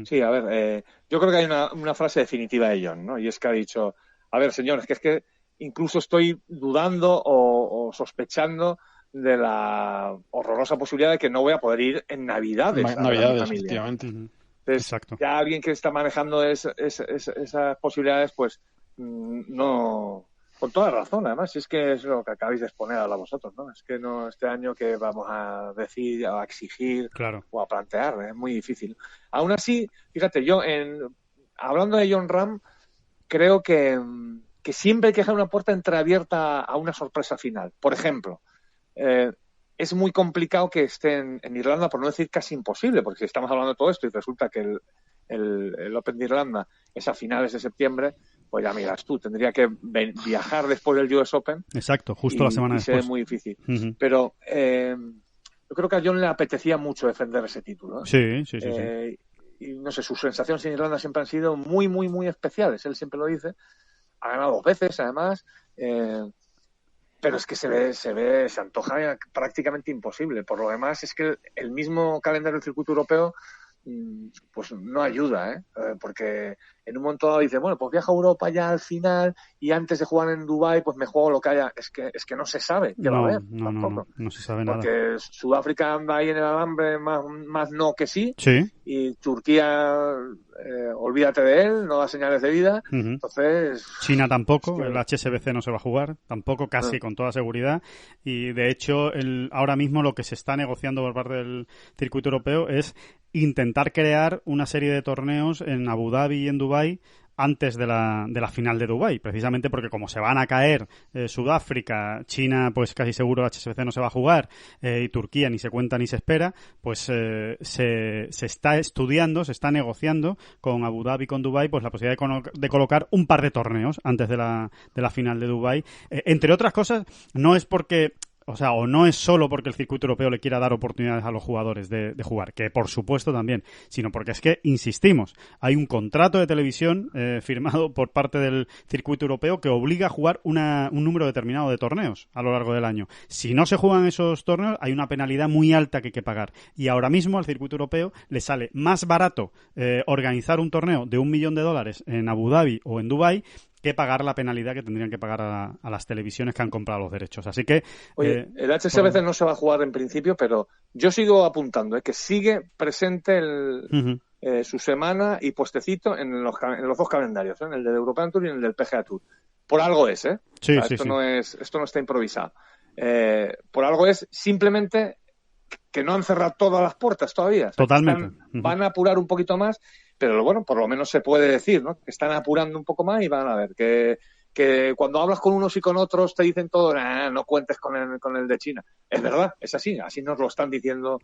Sí, a ver, yo creo que hay una frase definitiva de John, ¿no? Y es que ha dicho, a ver, señores, que es que incluso estoy dudando o sospechando de la horrorosa posibilidad de que no voy a poder ir en Navidades a ver a mi familia. Efectivamente. Entonces, exacto. Ya alguien que está manejando esas posibilidades, pues no, con toda razón, además, es que es lo que acabáis de exponer ahora vosotros, ¿no? Es que no este año que vamos a decir, a exigir o a plantear, es muy difícil. Aún así, fíjate, yo hablando de Jon Rahm, creo que siempre hay que dejar una puerta entreabierta a una sorpresa final. Por ejemplo, es muy complicado que esté en Irlanda, por no decir casi imposible, porque si estamos hablando de todo esto y resulta que el Open de Irlanda es a finales de septiembre, pues ya miras tú, tendría que viajar después del US Open. Exacto, justo la semana después. Es muy difícil. Pero yo creo que a John le apetecía mucho defender ese título, ¿eh? Sí. Y no sé, sus sensaciones en Irlanda siempre han sido muy, muy, muy especiales. Él siempre lo dice. Ha ganado 2 veces, además. Pero es que se antoja prácticamente imposible. Por lo demás, es que el mismo calendario del circuito europeo pues no ayuda, ¿eh? Porque en un momento dado dice, bueno, pues viajo a Europa ya al final y antes de jugar en Dubái pues me juego lo que haya. Es que no se sabe qué va a haber tampoco. No se sabe nada. Porque Sudáfrica anda ahí en el alambre más no que sí. Y Turquía, olvídate de él, no da señales de vida. Entonces China tampoco, el HSBC no se va a jugar, tampoco, casi con toda seguridad. Y de hecho ahora mismo lo que se está negociando por parte del circuito europeo es intentar crear una serie de torneos en Abu Dhabi y en Dubái antes de la final de Dubái, precisamente porque como se van a caer Sudáfrica, China, pues casi seguro HSBC no se va a jugar, y Turquía ni se cuenta ni se espera, pues se está estudiando, se está negociando con Abu Dhabi y con Dubái pues la posibilidad de colocar un par de torneos antes de la final de Dubái. Entre otras cosas, no es porque... o no es solo porque el circuito europeo le quiera dar oportunidades a los jugadores de jugar, que por supuesto también, sino porque es que, insistimos, hay un contrato de televisión firmado por parte del circuito europeo que obliga a jugar un número determinado de torneos a lo largo del año. Si no se juegan esos torneos, hay una penalidad muy alta que hay que pagar. Y ahora mismo al circuito europeo le sale más barato organizar un torneo de $1 millón en Abu Dhabi o en Dubái que pagar la penalidad que tendrían que pagar a las televisiones que han comprado los derechos. Así que... Oye, el HSBC no se va a jugar en principio, pero yo sigo apuntando, que sigue presente su semana y puestecito en los 2 calendarios, en el del European Tour y en el del PGA Tour. Por algo es, ¿eh? Esto no está improvisado. Por algo es simplemente que no han cerrado todas las puertas todavía. Totalmente. Van a apurar un poquito más, pero bueno, por lo menos se puede decir, ¿no? Que están apurando un poco más y van a ver que cuando hablas con unos y con otros te dicen todo, no cuentes con el de China. Es verdad, es así nos lo están diciendo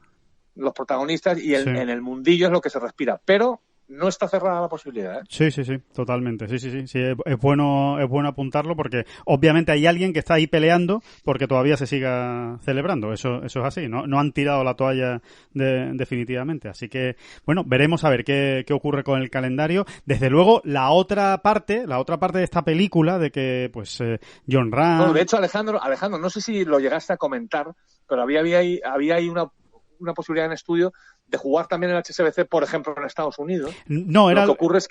los protagonistas y en el mundillo es lo que se respira, pero no está cerrada la posibilidad, ¿eh? Sí, totalmente. Sí, es bueno apuntarlo porque obviamente hay alguien que está ahí peleando porque todavía se siga celebrando. Eso es así, no han tirado la toalla definitivamente. Así que, bueno, veremos a ver qué ocurre con el calendario. Desde luego, la otra parte de esta película de que, pues, Jon Rahm... Bueno, de hecho, Alejandro, no sé si lo llegaste a comentar, pero había ahí una posibilidad en estudio de jugar también el HSBC, por ejemplo, en Estados Unidos. No, era... Lo que ocurre es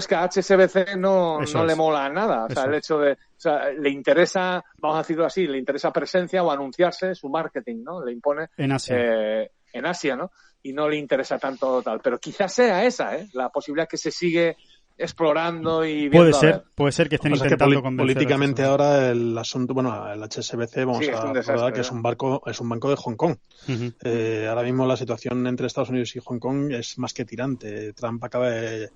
que a HSBC no le mola nada. O sea, el hecho de... O sea, le interesa, vamos a decirlo así, le interesa presencia o anunciarse, su marketing, ¿no? Le impone... En Asia. ¿no? Y no le interesa tanto tal. Pero quizás sea esa, la posibilidad que se sigue explorando y viendo. Puede ser que estén es intentando que convencer. Políticamente ahora el asunto, bueno, el HSBC, vamos a recordar que es un banco de Hong Kong. Ahora mismo la situación entre Estados Unidos y Hong Kong es más que tirante. Trump acaba de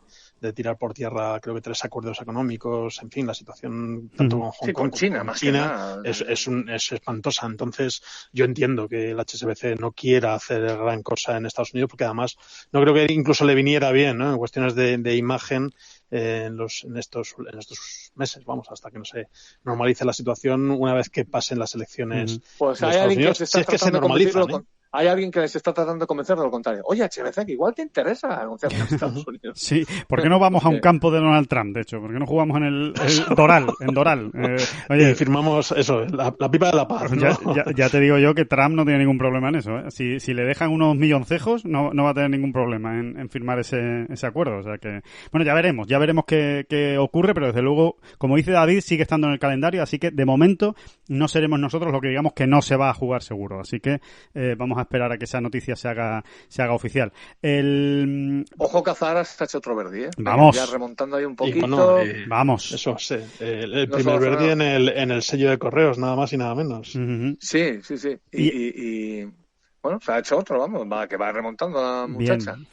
tirar por tierra, creo que 3 acuerdos económicos. En fin, la situación tanto con Hong Kong con China, como con China es espantosa. Entonces, yo entiendo que el HSBC no quiera hacer gran cosa en Estados Unidos, porque además no creo que incluso le viniera bien, ¿no? En cuestiones de imagen en estos meses, vamos, hasta que no se normalice la situación una vez que pasen las elecciones. Pues de hay Estados alguien Unidos, que se está si es que se normalizan, hay alguien que les está tratando de convencer de lo contrario. Oye, HBC, que igual te interesa anunciar en Estados Unidos. Sí, ¿por qué no vamos a un campo de Donald Trump, de hecho? ¿Por qué no jugamos en el Doral, en Doral? Oye, y firmamos eso, la pipa de la paz, ¿no? Ya te digo yo que Trump no tiene ningún problema en eso, ¿eh? Si le dejan unos milloncejos, no va a tener ningún problema en firmar ese acuerdo. O sea que, bueno, ya veremos qué ocurre, pero desde luego, como dice David, sigue estando en el calendario, así que de momento no seremos nosotros los que digamos que no se va a jugar seguro. Así que vamos a esperar a que esa noticia se haga oficial. Ojo que Zahara se ha hecho otro Verdi, ¿eh? Vamos. Ya remontando ahí un poquito. Bueno, vamos. Eso, sí. El primer Verdi en el sello de correos, nada más y nada menos. Sí. Y bueno, se ha hecho otro, vamos, que va remontando a la muchacha. Bien,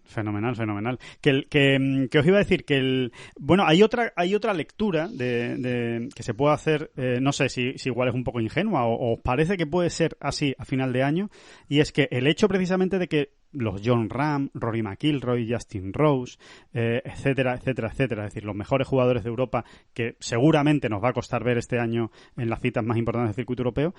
fenomenal. Que os iba a decir que bueno, hay otra lectura de que se puede hacer, no sé si igual es un poco ingenua o os parece que puede ser así a final de año, y es que el hecho precisamente de que los Jon Rahm, Rory McIlroy, Justin Rose, etcétera, es decir, los mejores jugadores de Europa que seguramente nos va a costar ver este año en las citas más importantes del circuito europeo,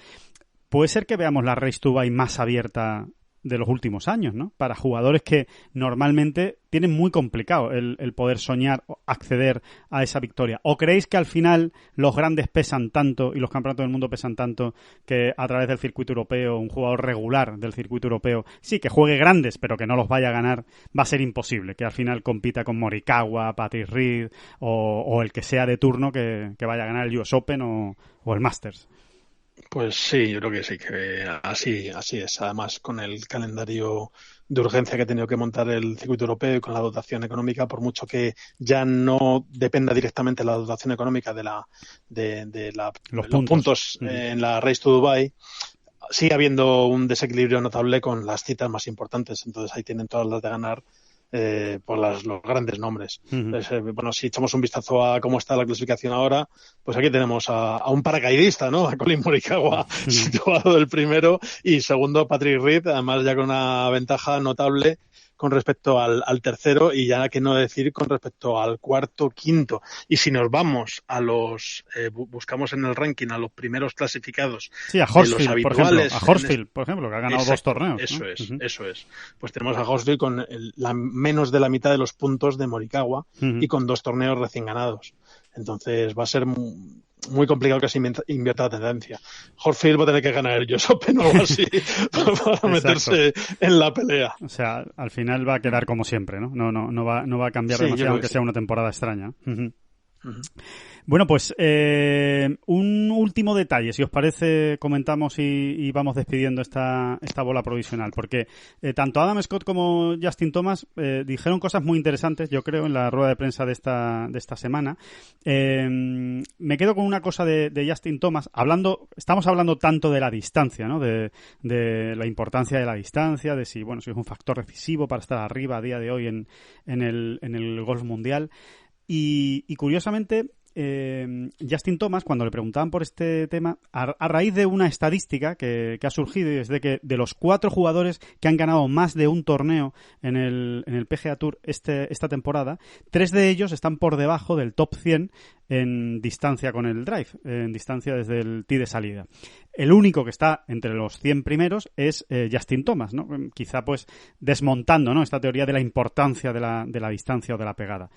puede ser que veamos la Race to Dubai más abierta de los últimos años, ¿no? Para jugadores que normalmente tienen muy complicado el poder soñar o acceder a esa victoria. ¿O creéis que al final los grandes pesan tanto y los campeonatos del mundo pesan tanto que a través del circuito europeo, un jugador regular del circuito europeo, sí, que juegue grandes, pero que no los vaya a ganar, va a ser imposible que al final compita con Morikawa, Patrick Reed o el que sea de turno que vaya a ganar el US Open o el Masters? Pues sí, yo creo que sí, que así es. Además, con el calendario de urgencia que ha tenido que montar el circuito europeo y con la dotación económica, por mucho que ya no dependa directamente la dotación económica de los puntos en la Race to Dubai, sigue habiendo un desequilibrio notable con las citas más importantes. Entonces ahí tienen todas las de ganar por los grandes nombres. Entonces, bueno, si echamos un vistazo a cómo está la clasificación ahora, pues aquí tenemos a un paracaidista, ¿no? A Collin Morikawa, situado el primero, y segundo Patrick Reed, además ya con una ventaja notable con respecto al tercero, y ya que no decir con respecto al cuarto, quinto. Y si nos vamos a buscamos en el ranking a los primeros clasificados, sí, a Horsfield, por ejemplo, que ha ganado 2 torneos. Eso es. Pues tenemos a Horsfield con menos de la mitad de los puntos de Morikawa y con 2 torneos recién ganados. Entonces va a ser muy complicado que se invierta la tendencia. Horsfield va a tener que ganar el US Open o algo así para meterse en la pelea. O sea, al final va a quedar como siempre, ¿no? No va a cambiar demasiado, aunque sea una temporada extraña. Bueno, pues un último detalle, si os parece, comentamos y vamos despidiendo esta bola provisional, porque tanto Adam Scott como Justin Thomas dijeron cosas muy interesantes, yo creo, en la rueda de prensa de esta semana. Me quedo con una cosa de Justin Thomas, estamos hablando tanto de la distancia, ¿no? De la importancia de la distancia, de si es un factor decisivo para estar arriba a día de hoy en el golf mundial, y curiosamente Justin Thomas, cuando le preguntaban por este tema, a raíz de una estadística que ha surgido, y es de que de los 4 jugadores que han ganado más de un torneo en el PGA Tour esta temporada, 3 de ellos están por debajo del top 100 en distancia con el drive, en distancia desde el tee de salida. El único que está entre los 100 primeros es Justin Thomas, ¿no? Quizá pues desmontando, ¿no?, esta teoría de la importancia de la distancia o de la pegada.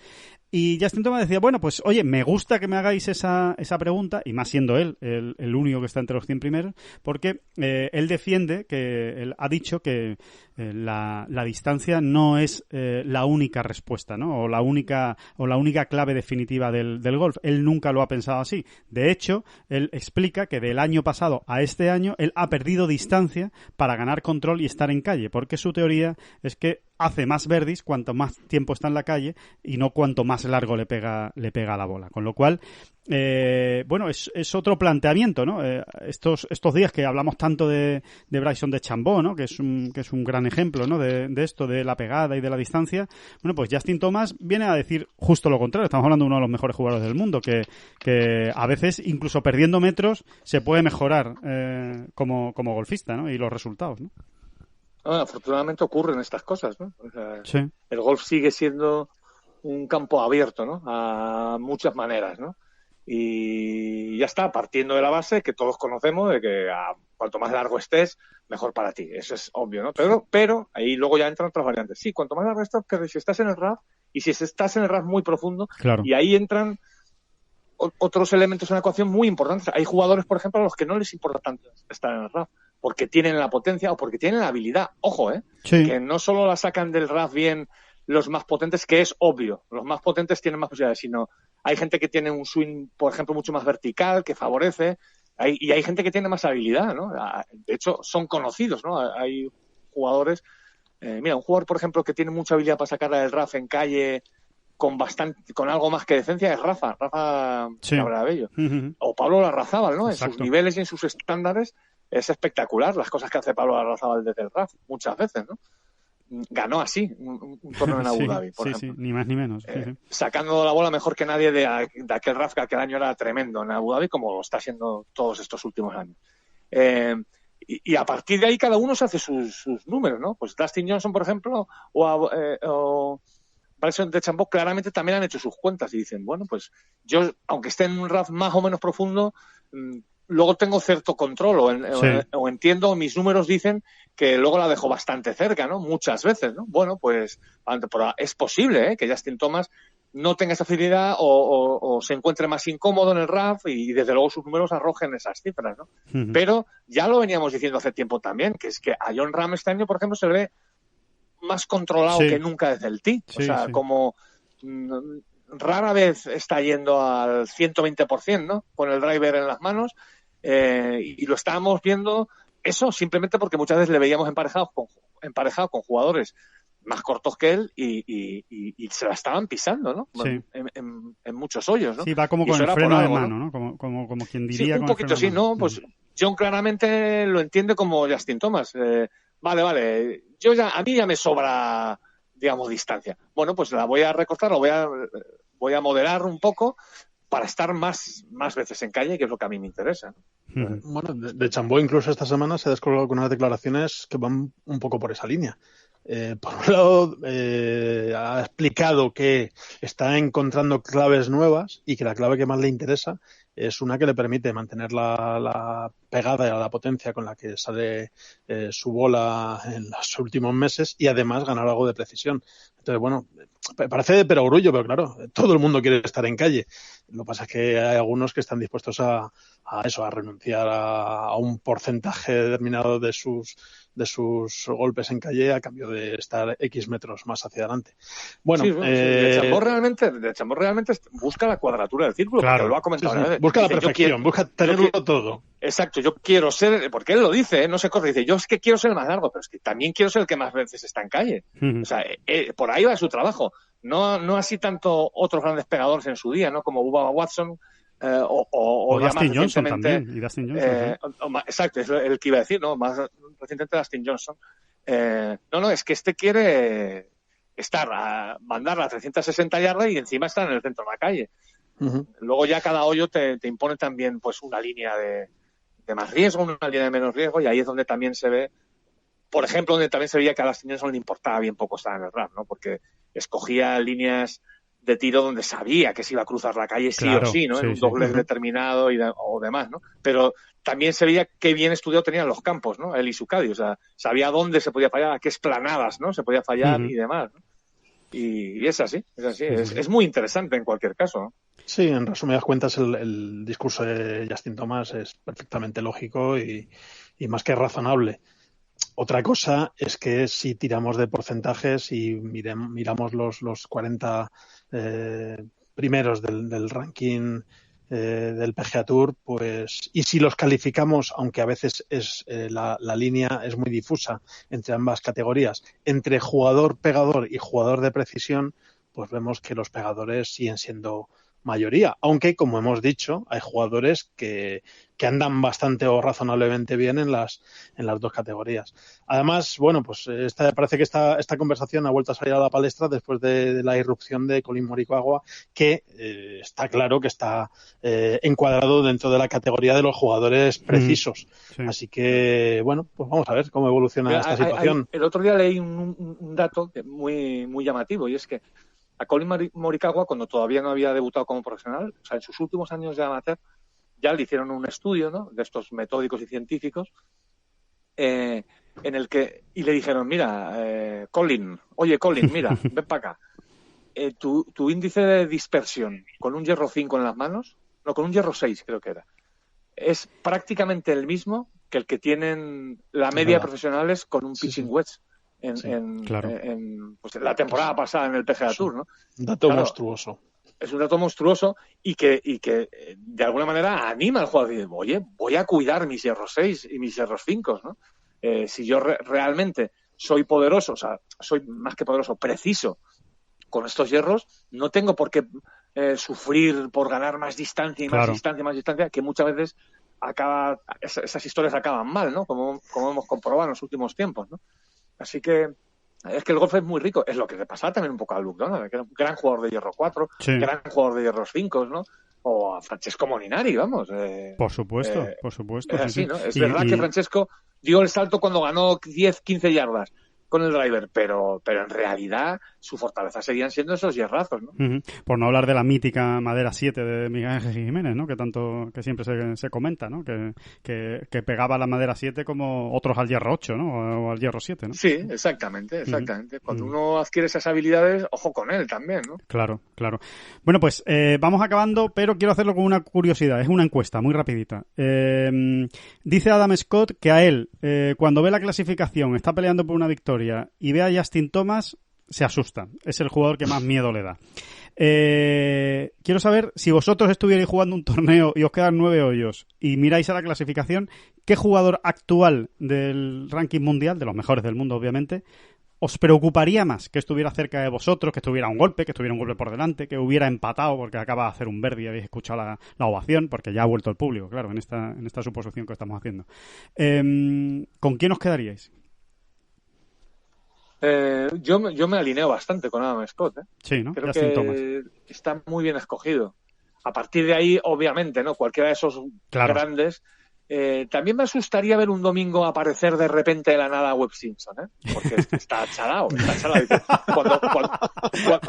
Y Justin Thomas decía, bueno, pues oye, me gusta que me hagáis esa pregunta, y más siendo él el único que está entre los 100 primeros, porque él defiende, él ha dicho que la distancia no es la única respuesta, ¿no?, o la única clave definitiva del golf. Él nunca lo ha pensado así. De hecho, él explica que del año pasado a este año él ha perdido distancia para ganar control y estar en calle, porque su teoría es que hace más birdies cuanto más tiempo está en la calle y no cuanto más largo le pega a la bola. Con lo cual, bueno, es otro planteamiento, ¿no? Estos días que hablamos tanto de Bryson DeChambeau, ¿no? Que es un gran ejemplo, ¿no? De esto, de la pegada y de la distancia. Bueno, pues Justin Thomas viene a decir justo lo contrario. Estamos hablando de uno de los mejores jugadores del mundo, que a veces, incluso perdiendo metros, se puede mejorar como golfista, ¿no? Y los resultados, ¿no? Afortunadamente ocurren estas cosas, ¿no? O sea, sí. El golf sigue siendo un campo abierto, ¿no? A muchas maneras, ¿no? Y ya está, partiendo de la base que todos conocemos de que cuanto más largo estés, mejor para ti. Eso es obvio, ¿no? Pero ahí luego ya entran otras variantes. Sí, cuanto más largo estés, pero si estás en el RAF, y si estás en el RAF muy profundo, claro. Y ahí entran otros elementos en la ecuación muy importantes. Hay jugadores, por ejemplo, a los que no les importa tanto estar en el RAF, porque tienen la potencia o porque tienen la habilidad. Ojo, sí. Que no solo la sacan del RAF bien los más potentes, que es obvio, los más potentes tienen más posibilidades, sino hay gente que tiene un swing, por ejemplo, mucho más vertical, que favorece, y hay gente que tiene más habilidad, ¿no? De hecho, son conocidos, ¿no? Hay jugadores, mira, un jugador, por ejemplo, que tiene mucha habilidad para sacarla del RAF en calle con algo más que decencia es Rafa sí. Cabrabello. Uh-huh. O Pablo Larrazábal, ¿no? Exacto. En sus niveles y en sus estándares es espectacular las cosas que hace Pablo Larrazábal desde el RAF, muchas veces, ¿no? Ganó así un torneo en Abu Dhabi, por ejemplo. Sí, ni más ni menos. Sacando la bola mejor que nadie de aquel RAF, que aquel año era tremendo en Abu Dhabi, como lo está siendo todos estos últimos años. Y a partir de ahí cada uno se hace sus números, ¿no? Pues Dustin Johnson, por ejemplo, o Bryson DeChambeau claramente también han hecho sus cuentas y dicen, bueno, pues yo, aunque esté en un RAF más o menos profundo, luego tengo cierto control o entiendo, mis números dicen que luego la dejo bastante cerca, ¿no? Muchas veces, ¿no? Bueno, pues es posible, que Justin Thomas no tenga esa facilidad o se encuentre más incómodo en el RAF y desde luego sus números arrojen esas cifras, ¿no? Uh-huh. Pero ya lo veníamos diciendo hace tiempo también, que es que a Jon Rahm este año, por ejemplo, se ve más controlado que nunca desde el tee. O sea, como rara vez está yendo al 120%, ¿no? Con el driver en las manos, y lo estábamos viendo eso simplemente porque muchas veces le veíamos emparejado con jugadores más cortos que él y se la estaban pisando, ¿no? Sí. En muchos hoyos, ¿no? Sí, va como con el freno de mano, ¿no? Como quien diría. Sí, un poquito sí, ¿no? Pues John claramente lo entiende como Justin Thomas. Vale, a mí ya me sobra, digamos, distancia. Bueno, pues la voy a recortar, voy a moderar un poco para estar más veces en calle, que es lo que a mí me interesa, ¿no? Bueno, DeChambeau incluso esta semana se ha descolgado con unas declaraciones que van un poco por esa línea. Por un lado, ha explicado que está encontrando claves nuevas y que la clave que más le interesa es una que le permite mantener la pegada y la potencia con la que sale su bola en los últimos meses y además ganar algo de precisión. Entonces, bueno, parece de perogrullo, pero claro, todo el mundo quiere estar en calle. Lo que pasa es que hay algunos que están dispuestos a renunciar a un porcentaje determinado de sus golpes en calle a cambio de estar X metros más hacia adelante. Bueno, DeChambeau realmente busca la cuadratura del círculo, claro, porque lo ha comentado. Sí. Busca la perfección, busca tenerlo todo. Exacto, yo quiero ser, porque él lo dice, no se corre, dice, yo es que quiero ser el más largo, pero es que también quiero ser el que más veces está en calle. Uh-huh. O sea, por ahí va su trabajo. No así tanto otros grandes pegadores en su día, ¿no? Como Bubba Watson, o Dustin Johnson también. Y Dustin Johnson, exacto, es el que iba a decir, ¿no? Más recientemente Dustin Johnson. Es que este quiere mandar a 360 yardas y encima estar en el centro de la calle. Uh-huh. Luego ya cada hoyo te impone también pues una línea de más riesgo, una línea de menos riesgo, y ahí es donde también se ve, por ejemplo, donde también se veía que a Dustin Johnson le importaba bien poco estar en el RAF, ¿no? Porque escogía líneas de tiro donde sabía que se iba a cruzar la calle sí o sí, ¿no? En un doble determinado o demás, ¿no? Pero también se veía qué bien estudiado tenían los campos, ¿no? Él y su Caddy, o sea, sabía dónde se podía fallar, a qué esplanadas, ¿no? Se podía fallar y demás, ¿no? Y es así. Es muy interesante en cualquier caso, ¿no? Sí, en resumidas cuentas el discurso de Justin Thomas es perfectamente lógico y más que razonable. Otra cosa es que si tiramos de porcentajes y miramos los 40 primeros del ranking del PGA Tour, pues, y si los calificamos, aunque a veces la línea es muy difusa entre ambas categorías, entre jugador pegador y jugador de precisión, pues vemos que los pegadores siguen siendo mayoría, aunque, como hemos dicho, hay jugadores que andan bastante o razonablemente bien en las dos categorías. Además, bueno, pues parece que esta conversación ha vuelto a salir a la palestra después de la irrupción de Collin Morikawa, que está claro que está encuadrado dentro de la categoría de los jugadores precisos. Sí. Así que, bueno, pues vamos a ver cómo evoluciona esta situación. El otro día leí un dato muy, muy llamativo, y es que a Collin Morikawa, cuando todavía no había debutado como profesional, o sea, en sus últimos años de amateur, ya le hicieron un estudio, ¿no?, de estos metódicos y científicos, en el que, y le dijeron, mira, Collin, mira, ven para acá. Tu índice de dispersión con un hierro 5 en las manos, no, con un hierro 6 creo que era, es prácticamente el mismo que el que tienen la media de profesionales con un pitching wedge. Pues la temporada pasada en el PGA Tour, ¿no? Un dato monstruoso. Es un dato monstruoso y que de alguna manera anima al jugador a decir, oye, voy a cuidar mis hierros 6 y mis hierros 5, ¿no? Si yo realmente soy poderoso, o sea, soy más que poderoso, preciso con estos hierros, no tengo por qué sufrir por ganar más distancia y más distancia, que muchas veces esas historias acaban mal, ¿no? Como hemos comprobado en los últimos tiempos, ¿no? Así que es que el golf es muy rico. Es lo que le pasaba también un poco a Luke Donald, que era un gran jugador de hierro 4, gran jugador de hierros 5, ¿no? O a Francesco Molinari, vamos. Por supuesto. Es así, ¿no? Es verdad que Francesco dio el salto cuando ganó 10, 15 yardas con el driver, pero en realidad su fortaleza seguían siendo esos hierrazos, ¿no? Por no hablar de la mítica madera 7 de Miguel Ángel Jiménez, ¿no? Que siempre se comenta, ¿no? Que pegaba la madera 7 como otros al hierro 8, ¿no? O al hierro 7, ¿no? Sí, exactamente. Cuando uno adquiere esas habilidades, ojo con él también, ¿no? Claro. Bueno, pues vamos acabando, pero quiero hacerlo con una curiosidad. Es una encuesta muy rapidita. Dice Adam Scott que a él, cuando ve la clasificación, está peleando por una victoria y ve a Justin Thomas, se asusta. Es el jugador que más miedo le da. Quiero saber, si vosotros estuvierais jugando un torneo y os quedan 9 hoyos y miráis a la clasificación, ¿qué jugador actual del ranking mundial, de los mejores del mundo obviamente, os preocuparía más que estuviera cerca de vosotros, que estuviera un golpe por delante, que hubiera empatado porque acaba de hacer un verde y habéis escuchado la ovación, porque ya ha vuelto el público, claro, en esta suposición que estamos haciendo? ¿Con quién os quedaríais? Yo me alineo bastante con Adam Scott, ¿eh? Sí, ¿no? Creo Justin que Thomas está muy bien escogido. A partir de ahí, obviamente, ¿no? Cualquiera de esos grandes. También me asustaría ver un domingo aparecer de repente de la nada a Webb Simpson, ¿eh? Porque está chalado.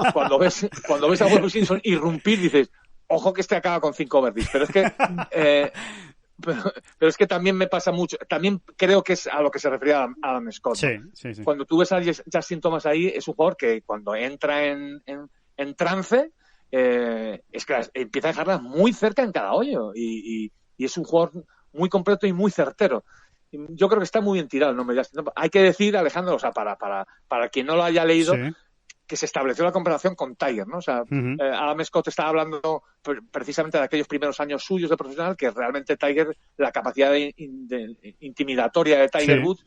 Cuando ves a Webb Simpson irrumpir, dices, ojo que este acaba con 5 birdies. Pero es que pero es que también me pasa mucho. También creo que es a lo que se refería Adam Scott, ¿no? Sí. Cuando tú ves a Justin Thomas ahí, es un jugador que cuando entra en trance, es que empieza a dejarlas muy cerca en cada hoyo. Y es un jugador muy completo y muy certero. Yo creo que está muy bien tirado el nombre de Justin Thomas. Hay que decir, Alejandro, o sea, para quien no lo haya leído, que se estableció la comparación con Tiger, ¿no? O sea, Adam Scott estaba hablando precisamente de aquellos primeros años suyos de profesional, que realmente Tiger, la capacidad intimidatoria de Tiger Woods,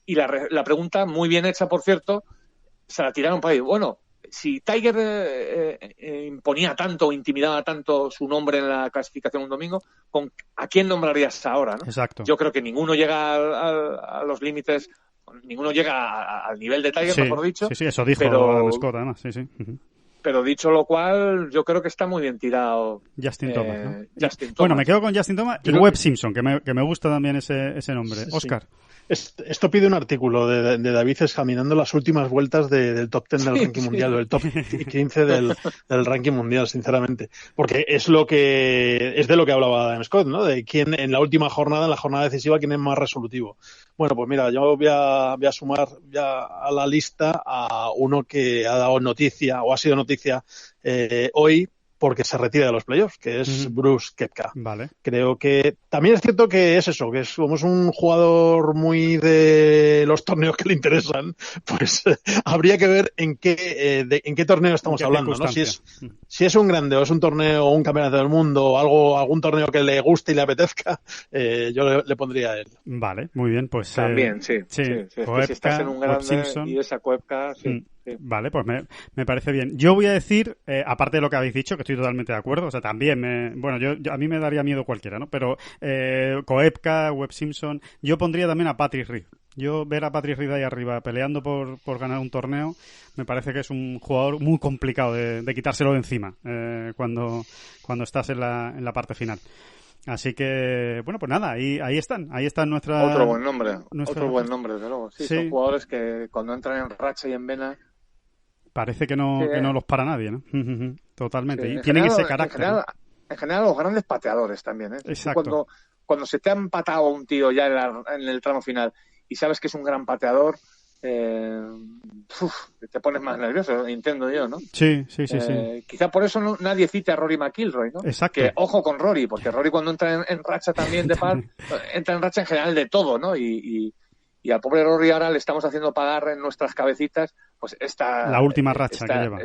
y la pregunta, muy bien hecha, por cierto, se la tiraron para ahí. Bueno, si Tiger imponía tanto o intimidaba tanto su nombre en la clasificación un domingo, ¿a quién nombrarías ahora, ¿no? Exacto. Yo creo que ninguno llega a los límites. Ninguno llega al nivel de Tiger, mejor dicho. Sí, eso dijo Adam Scott, además, sí. Pero dicho lo cual, yo creo que está muy bien tirado Justin Thomas, ¿no? Justin Thomas. Bueno, me quedo con Justin Thomas y Webb Simpson, que me gusta también ese nombre. Sí. Óscar. Esto pide un artículo de David examinando las últimas vueltas del top 10 del ranking mundial, o del top 15 del ranking mundial, sinceramente. Porque es de lo que hablaba Adam Scott, ¿no? De quién en la última jornada, en la jornada decisiva, quién es más resolutivo. Bueno, pues mira, yo voy a sumar ya a la lista a uno que ha dado noticia, o ha sido noticia hoy, porque se retira de los playoffs, que es Bruce Koepka. Vale. Creo que también es cierto que es eso, que es como es un jugador muy de los torneos que le interesan, pues habría que ver en qué torneo estamos hablando, ¿no? Si es un grande o es un torneo o un campeonato del mundo o algún torneo que le guste y le apetezca, yo le pondría a él. Vale, muy bien, pues también, sí. Koepka, si estás en un grande Simpson, y esa Koepka, sí. Sí. Vale, pues me parece bien. Yo voy a decir, aparte de lo que habéis dicho, que estoy totalmente de acuerdo, o sea, también yo a mí me daría miedo cualquiera, ¿no? Pero Koepka, Webb Simpson, yo pondría también a Patrick Reed. Yo ver a Patrick Reed ahí arriba peleando por ganar un torneo, me parece que es un jugador muy complicado de quitárselo de encima cuando estás en la parte final. Así que, bueno, pues nada, ahí están nuestras... Otro buen nombre, desde luego. Sí, son jugadores que cuando entran en racha y en vena... Parece que no los para nadie, ¿no? Totalmente. Sí, y tienen ese carácter. En general, los grandes pateadores también, ¿eh? Exacto. Cuando se te ha empatado un tío ya en el tramo final y sabes que es un gran pateador, te pones más nervioso, entiendo yo, ¿no? Sí. Quizá por eso nadie cita a Rory McIlroy, ¿no? Exacto. Que ojo con Rory, porque Rory cuando entra en racha también de par, entra en racha en general de todo, ¿no? Y al pobre Rory ahora le estamos haciendo pagar en nuestras cabecitas pues la última racha que lleva.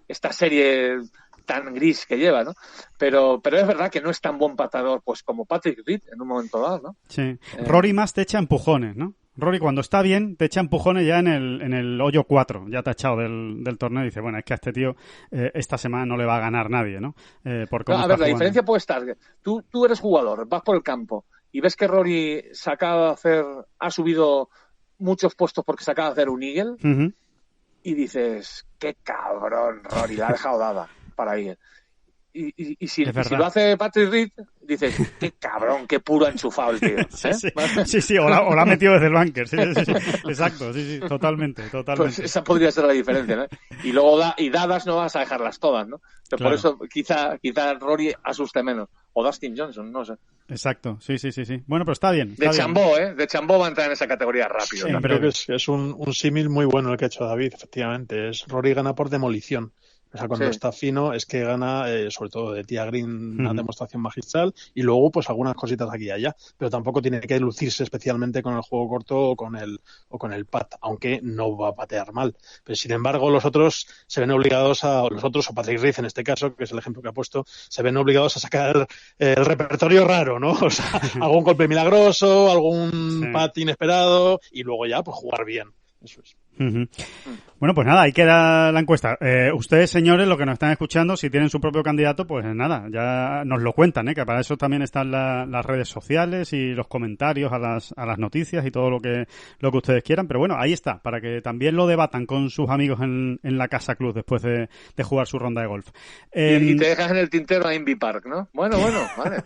Esta serie tan gris que lleva, ¿no? Pero es verdad que no es tan buen patador pues como Patrick Reed en un momento dado, ¿no? Sí. Rory más te echa empujones, ¿no? Rory cuando está bien te echa empujones ya en el hoyo 4, ya te ha echado del torneo y dice, bueno, es que a este tío esta semana no le va a ganar nadie, ¿no? A ver, la diferencia puede estar, tú eres jugador, vas por el campo y ves que Rory ha subido muchos puestos porque se acaba de hacer un eagle y dices, qué cabrón Rory, la ha dejado dada para ir. Y si lo hace Patrick Reed, dices, qué cabrón, qué puro enchufado el tío. Sí, o la ha metido desde el bunker. Sí. Exacto, sí, totalmente. Pues esa podría ser la diferencia, ¿no? Y luego dadas no vas a dejarlas todas, ¿no? Pero claro. Por eso quizá Rory asuste menos. O Dustin Johnson, no sé. Exacto, sí. Bueno, pero está bien. De Chambó va a entrar en esa categoría rápido. Sí, creo que es un símil muy bueno el que ha hecho David, efectivamente. Rory gana por demolición. O sea, cuando está fino es que gana, sobre todo de Tia Green, una demostración magistral y luego pues algunas cositas aquí y allá, pero tampoco tiene que lucirse especialmente con el juego corto o con el pad, aunque no va a patear mal. Pero sin embargo los otros se ven obligados o Patrick Reed en este caso, que es el ejemplo que ha puesto, se ven obligados a sacar el repertorio raro, ¿no? O sea, algún golpe milagroso, algún pad inesperado y luego ya pues jugar bien. Eso es. Bueno, pues nada, ahí queda la encuesta. Ustedes, señores, los que nos están escuchando, si tienen su propio candidato, pues nada, ya nos lo cuentan, que para eso también están las redes sociales y los comentarios a las noticias y todo lo que ustedes quieran. Pero bueno, ahí está, para que también lo debatan con sus amigos en la Casa Club después de jugar su ronda de golf. Y te dejas en el tintero a Invi Park, ¿no? Bueno, vale.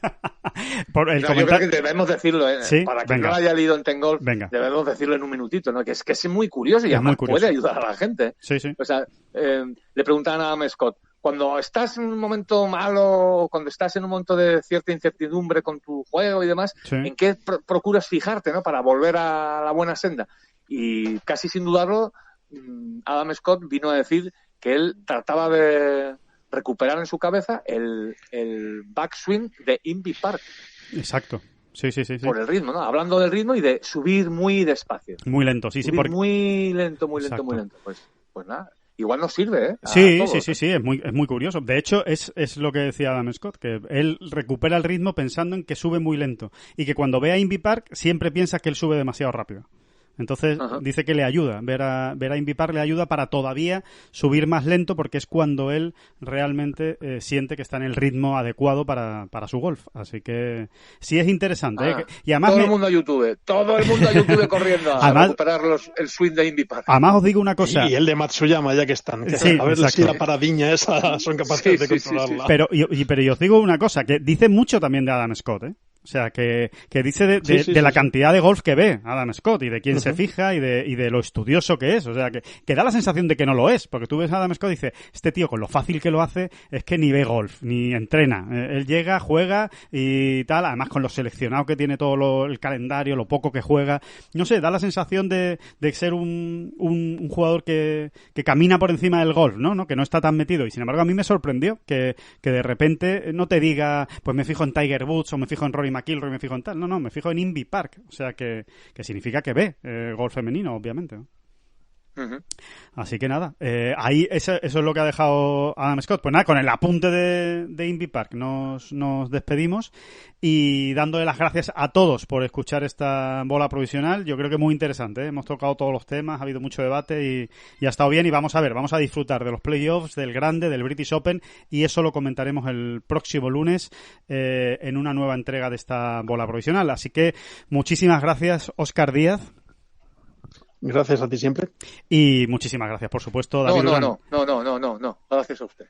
Yo creo que debemos decirlo, ¿Sí? Para que no lo haya leído en Ten Golf, debemos decirlo en un minutito, ¿no? Que es muy curioso y además puede ayudar a la gente. Sí. O sea, le preguntaban a Adam Scott, cuando estás en un momento malo, cuando estás en un momento de cierta incertidumbre con tu juego y demás, ¿en qué procuras fijarte, ¿no? Para volver a la buena senda? Y casi sin dudarlo, Adam Scott vino a decir que él trataba de recuperar en su cabeza el backswing de Invi Park. Exacto. Sí. Por el ritmo, ¿no? Hablando del ritmo y de subir muy despacio. Muy lento, sí. Porque... Muy lento. Pues nada, igual nos sirve, ¿eh? Sí, es muy curioso. De hecho, es lo que decía Adam Scott, que él recupera el ritmo pensando en que sube muy lento y que cuando ve a Invi Park siempre piensa que él sube demasiado rápido. Entonces dice que le ayuda, ver a Invi Park le ayuda para todavía subir más lento porque es cuando él realmente siente que está en el ritmo adecuado para su golf. Así que sí es interesante. Y además todo el mundo a YouTube corriendo a recuperar el swing de Invi Park. Además os digo una cosa. Y el de Matsuyama ya que están. A ver si la paradiña esa son capaces de controlarla. Pero yo os digo una cosa, que dice mucho también de Adam Scott, O sea, que dice de la cantidad de golf que ve Adam Scott y de quién se fija y de lo estudioso que es. O sea, que da la sensación de que no lo es, porque tú ves a Adam Scott y dices, este tío con lo fácil que lo hace es que ni ve golf, ni entrena. Él llega, juega y tal, además con lo seleccionado que tiene todo el calendario, lo poco que juega. No sé, da la sensación de ser un jugador que camina por encima del golf, ¿no? Que no está tan metido. Y sin embargo, a mí me sorprendió que de repente no te diga, pues me fijo en Tiger Woods o me fijo en Rory McIlroy, me fijo en tal. No, me fijo en Inbee Park. O sea, que significa que ve golf femenino, obviamente, ¿no? Uh-huh. Así que nada, ahí eso es lo que ha dejado Adam Scott. Pues nada, con el apunte de Inbee Park nos despedimos y dándole las gracias a todos por escuchar esta bola provisional. Yo creo que muy interesante, ¿eh? Hemos tocado todos los temas, ha habido mucho debate y ha estado bien. Y vamos a disfrutar de los playoffs, del Grande, del British Open, y eso lo comentaremos el próximo lunes en una nueva entrega de esta bola provisional. Así que muchísimas gracias, Óscar Díaz. Gracias a ti siempre. Y muchísimas gracias, por supuesto, David Durán. No. Gracias a usted.